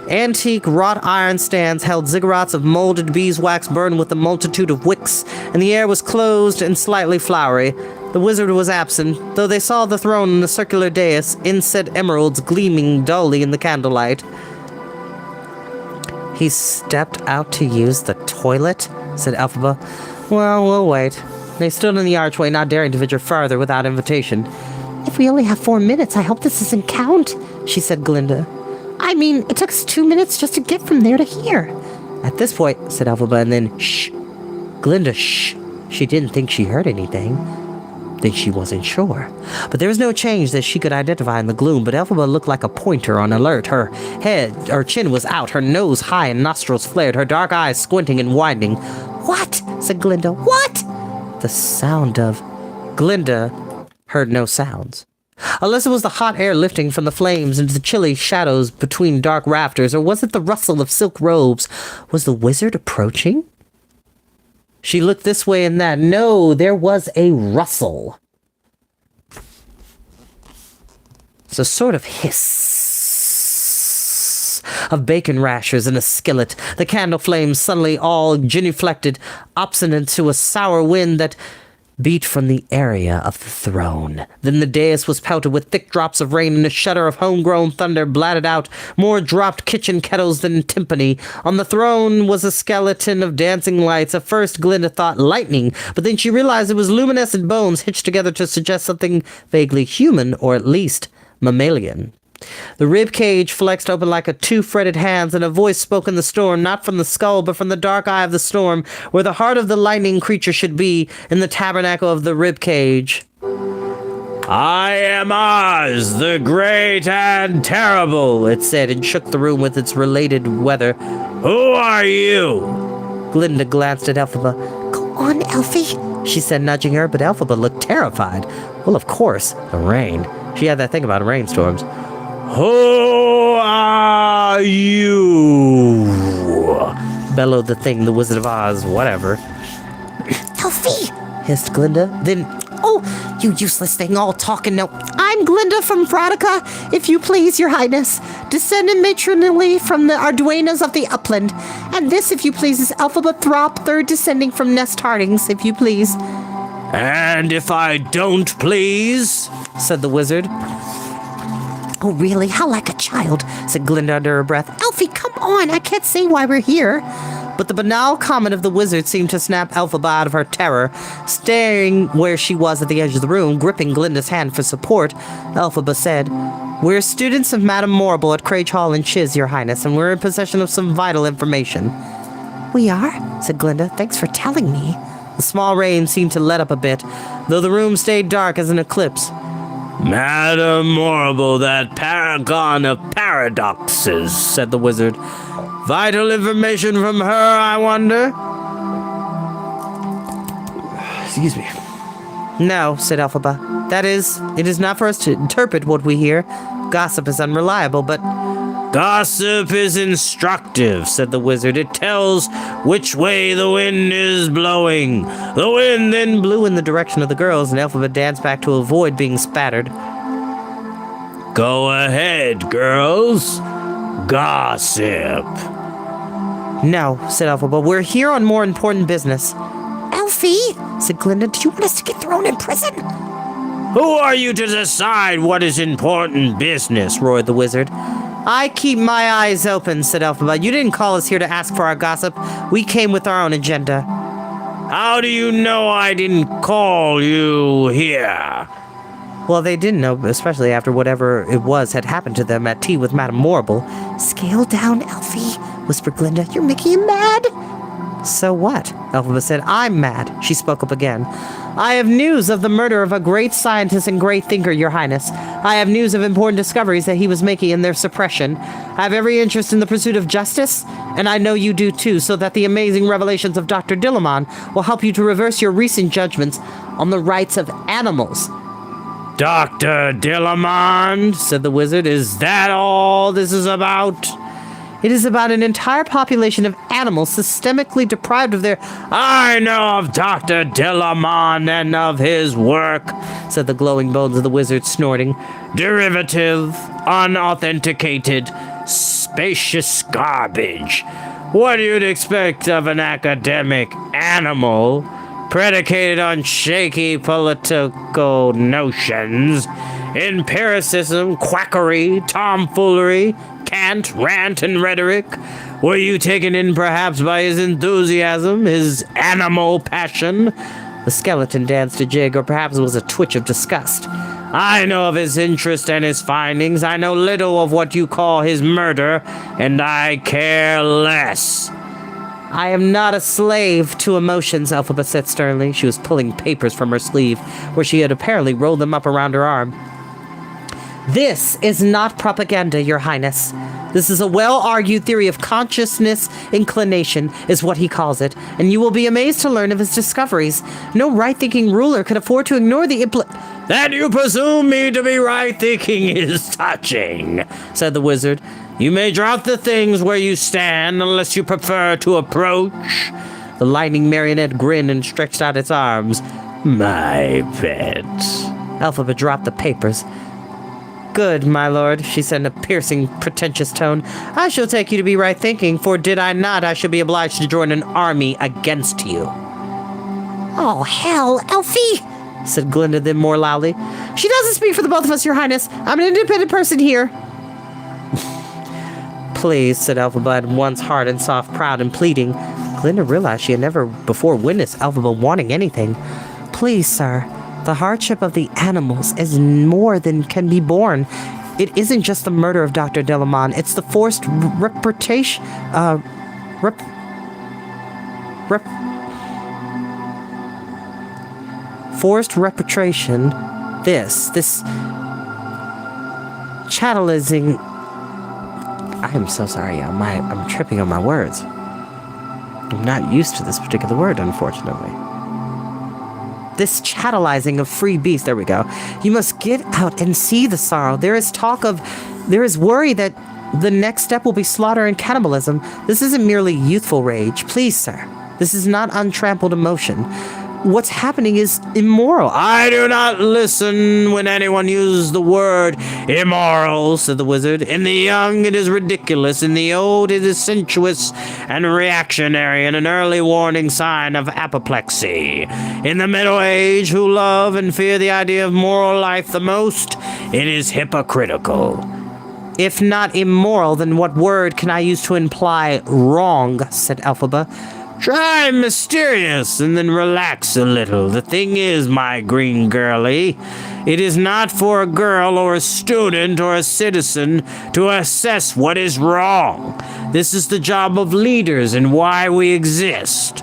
Antique wrought iron stands held ziggurats of molded beeswax burned with a multitude of wicks, and the air was closed and slightly flowery. The wizard was absent, though they saw the throne and the circular dais, inset emeralds gleaming dully in the candlelight. "He stepped out to use the toilet?" said Elphaba. "Well, we'll wait." They stood in the archway, not daring to venture farther without invitation. "If we only have 4 minutes, I hope this doesn't count," she said Glinda. "I mean, it took us 2 minutes just to get from there to here." "At this point," said Elphaba, and then, "Shh." Glinda, shh. She didn't think she heard anything. Then she wasn't sure. But there was no change that she could identify in the gloom, but Elphaba looked like a pointer on alert. Her chin was out, her nose high and nostrils flared, her dark eyes squinting and widening. "What?" said Glinda. "What?" The sound of... Glinda heard no sounds. Unless it was the hot air lifting from the flames into the chilly shadows between dark rafters, or was it the rustle of silk robes? Was the wizard approaching? She looked this way and that. No, there was a rustle. a sort of hiss of bacon rashers in a skillet. The candle flames suddenly all genuflected, obstinate to a sour wind that beat from the area of the throne. Then the dais was pelted with thick drops of rain, and a shudder of homegrown thunder blatted out more dropped kitchen kettles than timpani. On the throne was a skeleton of dancing lights. At first, Glinda thought lightning, but then she realized it was luminescent bones hitched together to suggest something vaguely human, or at least mammalian. The rib cage flexed open like a two-fretted hands, and a voice spoke in the storm, not from the skull, but from the dark eye of the storm, where the heart of the lightning creature should be, in the tabernacle of the rib cage. I am Oz, the great and terrible, It said, and shook the room with its related weather. Who are you? Glinda glanced at Elphaba. Go on, Elfie. She said, nudging her, but Elphaba looked terrified. Well, of course, the rain. She had that thing about rainstorms. Who are you? Bellowed the thing, the Wizard of Oz, whatever. Elfie! Hissed Glinda. Then, Oh, you useless thing, all talk and no. I'm Glinda from Frodica, if you please, your highness. Descended matronally from the Arduenas of the upland. And this, if you please, is Elphaba Throp, third descending from Nest Hardings, if you please. And if I don't please? said the wizard. Oh, really? How like a child, said Glinda under her breath. Elfie, come on, I can't say why we're here. But the banal comment of the wizard seemed to snap Elphaba out of her terror. Staring where she was at the edge of the room, gripping Glinda's hand for support, Elphaba said, "We're students of Madame Morrible at Crage Hall in Chiz, your highness, and we're in possession of some vital information." We are, said Glinda. Thanks for telling me. The small rain seemed to let up a bit, though the room stayed dark as an eclipse. Madame Morrible, that paragon of paradoxes, said the wizard. Vital information from her, I wonder? Excuse me. No, said Elphaba. That is, it is not for us to interpret what we hear. Gossip is unreliable, but... Gossip is instructive, said the wizard. It tells which way the wind is blowing. The wind then blew in the direction of the girls, and Elphaba danced back to avoid being spattered. Go ahead, girls. Gossip. No, said Elphaba. We're here on more important business. Elfie, said Glinda, do you want us to get thrown in prison? Who are you to decide what is important business? Roared the wizard. I keep my eyes open, said Elphaba. You didn't call us here to ask for our gossip. We came with our own agenda. How do you know I didn't call you here? Well, they didn't know, especially after whatever it was had happened to them at tea with Madame Morrible. Scale down, Elfie, whispered Glinda. You're making him mad. So what? Elphaba said. I'm mad. She spoke up again. I have news of the murder of a great scientist and great thinker, your highness. I have news of important discoveries that he was making and their suppression. I have every interest in the pursuit of justice, and I know you do too, so that the amazing revelations of Dr. Dillamon will help you to reverse your recent judgments on the rights of animals. Dr. Dillamon, said the wizard, is that all this is about? It is about an entire population of animals systemically deprived of their... I know of Dr. Dillamon and of his work, said the glowing bones of the wizard, snorting. Derivative, unauthenticated, spacious garbage. What you'd expect of an academic animal, predicated on shaky political notions, empiricism, quackery, tomfoolery, cant, rant, and rhetoric. Were you taken in perhaps by his enthusiasm, his animal passion? The skeleton danced a jig, or perhaps it was a twitch of disgust. I know of his interest and his findings. I know little of what you call his murder, and I care less. I am not a slave to emotions, Elphaba said sternly. She was pulling papers from her sleeve, where she had apparently rolled them up around her arm. This is not propaganda, your highness. This is a well-argued theory of consciousness inclination, is what he calls it, and you will be amazed to learn of his discoveries. No right-thinking ruler could afford to ignore the That you presume me to be right-thinking is touching, said the wizard. You may drop the things where you stand unless you prefer to approach. The lightning marionette grinned and stretched out its arms. My pet. Elphaba dropped the papers. Good, my lord, she said in a piercing, pretentious tone. I shall take you to be right thinking, for did I not, I should be obliged to join an army against you. Oh, hell, Elfie! Said Glinda then more loudly. She doesn't speak for the both of us, your highness. I'm an independent person here. Please, said Elphaba, at once hard and soft, proud and pleading. Glinda realized she had never before witnessed Elphaba wanting anything. Please, sir, the hardship of the animals is more than can be borne. It isn't just the murder of Dr. Delamon, it's the forced forced repatriation. This chattelizing. I am so sorry, I'm tripping on my words. I'm not used to this particular word, unfortunately. This chattelizing of free beasts, there we go. You must get out and see the sorrow. There is worry that the next step will be slaughter and cannibalism. This isn't merely youthful rage. Please, sir, this is not untrampled emotion. What's happening is immoral. I do not listen when anyone uses the word immoral, said the wizard. In the young, it is ridiculous. In the old, it is sensuous and reactionary and an early warning sign of apoplexy. In the Middle Age, who love and fear the idea of moral life the most, it is hypocritical. If not immoral, then what word can I use to imply wrong, said Elphaba. Try mysterious and then relax a little. The thing is, my green girlie, it is not for a girl or a student or a citizen to assess what is wrong. This is the job of leaders and why we exist.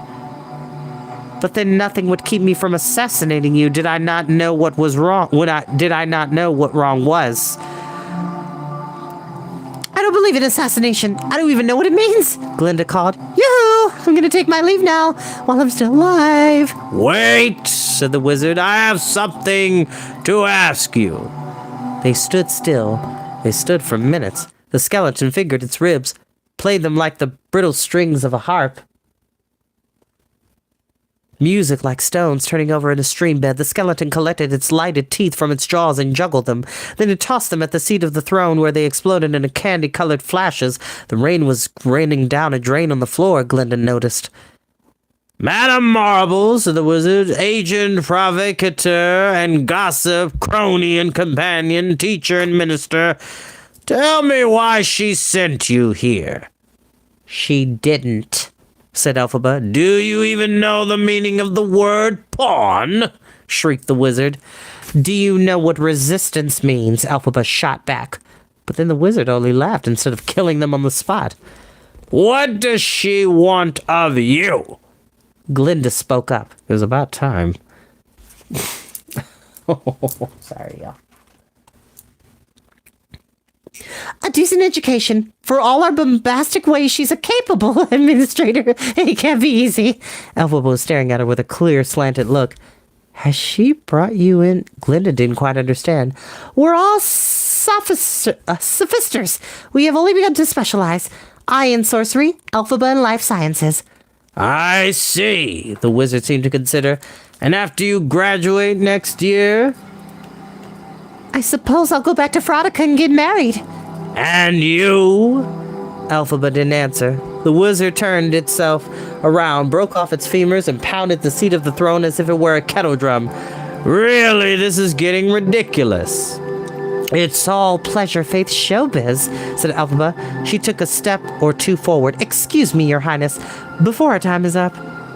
But then nothing would keep me from assassinating you. Did I not know what was wrong? Did I not know what wrong was? I don't believe in assassination. I don't even know what it means, Glinda called. Yoo-hoo! I'm gonna take my leave now, while I'm still alive. Wait, said the wizard. I have something to ask you. They stood still. They stood for minutes. The skeleton fingered its ribs, played them like the brittle strings of a harp. Music like stones turning over in a stream bed, the skeleton collected its lighted teeth from its jaws and juggled them. Then it tossed them at the seat of the throne where they exploded into candy-colored flashes. The rain was raining down a drain on the floor, Glinda noticed. Madam Marble, said the wizard, agent, provocateur, and gossip, crony and companion, teacher and minister, tell me why she sent you here. She didn't, said Elphaba. Do you even know the meaning of the word pawn? Shrieked the wizard. Do you know what resistance means? Elphaba shot back. But then the wizard only laughed instead of killing them on the spot. What does she want of you? Glinda spoke up. It was about time. Sorry, y'all. A decent education. For all our bombastic ways, she's a capable administrator. It can't be easy. Elphaba was staring at her with a clear, slanted look. Has she brought you in? Glinda didn't quite understand. We're all sophisters. We have only begun to specialize. I in sorcery, Elphaba in life sciences. I see, the wizard seemed to consider. And after you graduate next year? I suppose I'll go back to Frodica and get married. And you? Elphaba didn't answer. The wizard turned itself around, broke off its femurs, and pounded the seat of the throne as if it were a kettle drum. Really, this is getting ridiculous. It's all pleasure, faith, showbiz, said Elphaba. She took a step or two forward. Excuse me, your highness, before our time is up.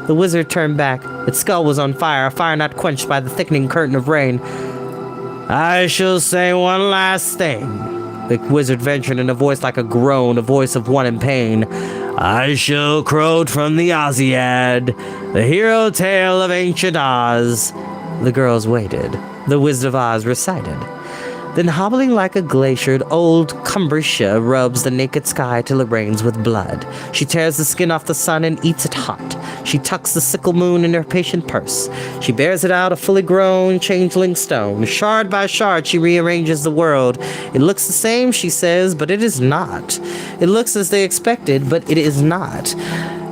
The wizard turned back. Its skull was on fire, a fire not quenched by the thickening curtain of rain. I shall say one last thing, the wizard ventured in a voice like a groan, a voice of one in pain. I shall quote from the Oziad, the hero tale of ancient Oz. The girls waited. The Wizard of Oz recited. Then hobbling like a glaciered, old Cumbria rubs the naked sky till it rains with blood. She tears the skin off the sun and eats it hot. She tucks the sickle moon in her patient purse. She bears it out a fully grown changeling stone. Shard by shard she rearranges the world. It looks the same, she says, but it is not. It looks as they expected, but it is not.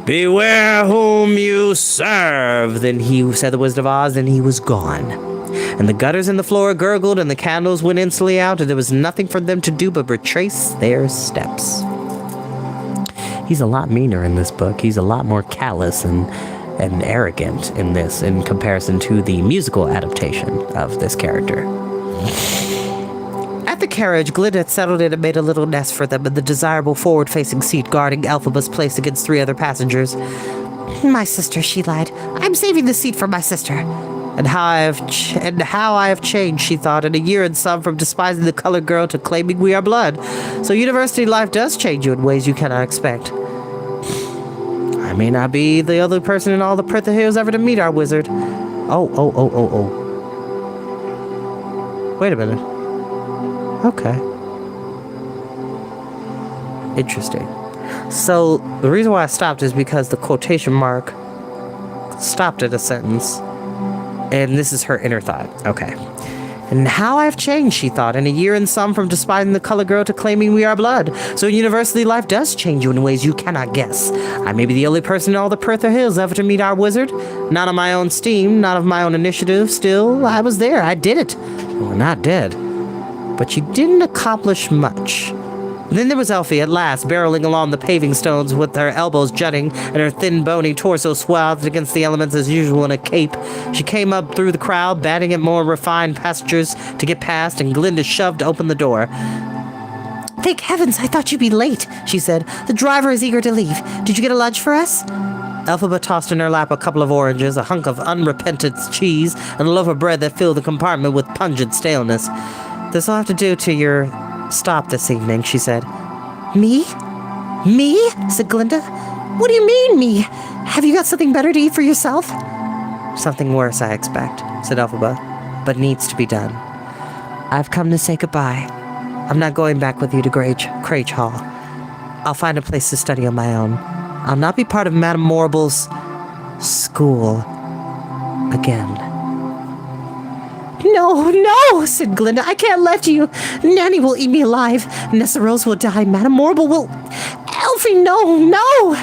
Beware whom you serve, then he said the Wizard of Oz, and he was gone. and the gutters in the floor gurgled, and the candles went instantly out, and there was nothing for them to do but retrace their steps. He's a lot meaner in this book. He's a lot more callous and arrogant in this in comparison to the musical adaptation of this character. At the carriage, Glinda had settled in and made a little nest for them in the desirable forward-facing seat guarding Elphaba's place against 3 other passengers. My sister, she lied. I'm saving the seat for my sister. And how I have changed, she thought, in a year and some, from despising the colored girl to claiming we are blood. So university life does change you in ways you cannot expect. I may not be the only person in all the Pritha Hills ever to meet our wizard. Oh. Wait a minute. Okay. Interesting. So, the reason why I stopped is because the quotation mark stopped at a sentence. And this is her inner thought. Okay. And how I've changed, she thought, in a year and some, from despising the colored girl to claiming we are blood. So university life does change you in ways you cannot guess. I may be the only person in all the Pritha Hills ever to meet our wizard. Not on my own steam, not of my own initiative. Still, I was there. I did it. Well, not dead. But she didn't accomplish much. Then there was Elfie at last, barreling along the paving stones with her elbows jutting and her thin, bony torso swathed against the elements as usual in a cape. She came up through the crowd, batting at more refined passengers to get past, and Glinda shoved open the door. Thank heavens, I thought you'd be late, she said. The driver is eager to leave. Did you get a lunch for us? Elphaba tossed in her lap a couple of oranges, a hunk of unrepentant cheese, and a loaf of bread that filled the compartment with pungent staleness. This'll have to do to your stop this evening, she said. Me? Me? Said Glinda. What do you mean, me? Have you got something better to eat for yourself? Something worse, I expect, said Elphaba, but needs to be done. I've come to say goodbye. I'm not going back with you to Crage Hall. I'll find a place to study on my own. I'll not be part of Madame Morable's school again. No, said Glinda. I can't let you. Nanny will eat me alive. Nessa Rose will die. Madame Morable will... Elfie, no!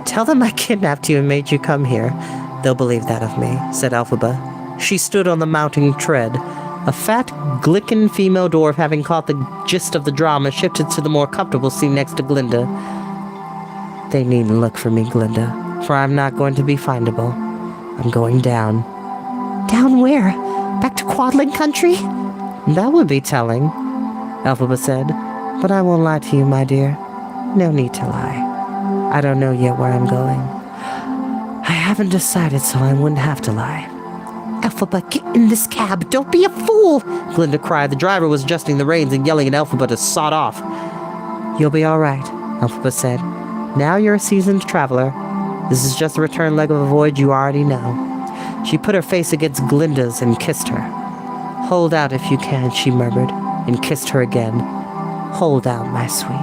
Tell them I kidnapped you and made you come here. They'll believe that of me, said Elphaba. She stood on the mounting tread. A fat, glicken female dwarf, having caught the gist of the drama, shifted to the more comfortable seat next to Glinda. They needn't look for me, Glinda, for I'm not going to be findable. I'm going down. Down where? Back to Quadling Country? That would be telling, Elphaba said. But I won't lie to you, my dear. No need to lie. I don't know yet where I'm going. I haven't decided, so I wouldn't have to lie. Elphaba, get in this cab. Don't be a fool, Glinda cried. The driver was adjusting the reins and yelling at Elphaba to sod off. You'll be all right, Elphaba said. Now you're a seasoned traveler. This is just the return leg of a voyage you already know. She put her face against Glinda's and kissed her. Hold out if you can, she murmured, and kissed her again. Hold out, my sweet.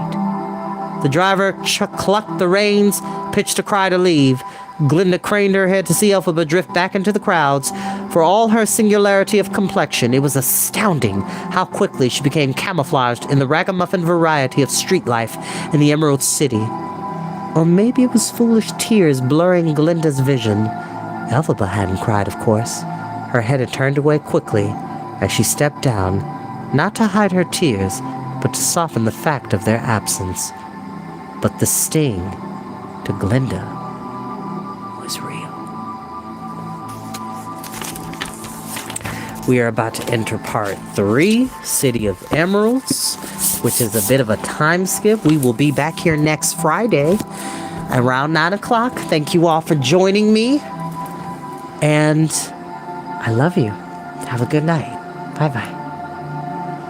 The driver clucked the reins, pitched a cry to leave. Glinda craned her head to see Elphaba drift back into the crowds. For all her singularity of complexion, it was astounding how quickly she became camouflaged in the ragamuffin variety of street life in the Emerald City. Or maybe it was foolish tears blurring Glinda's vision. Elphaba hadn't cried, of course. Her head had turned away quickly as she stepped down, not to hide her tears, but to soften the fact of their absence. But the sting to Glinda was real. We are about to enter part 3, City of Emeralds, which is a bit of a time skip. We will be back here next Friday around 9 o'clock. Thank you all for joining me. And I love you. Have a good night. Bye-bye.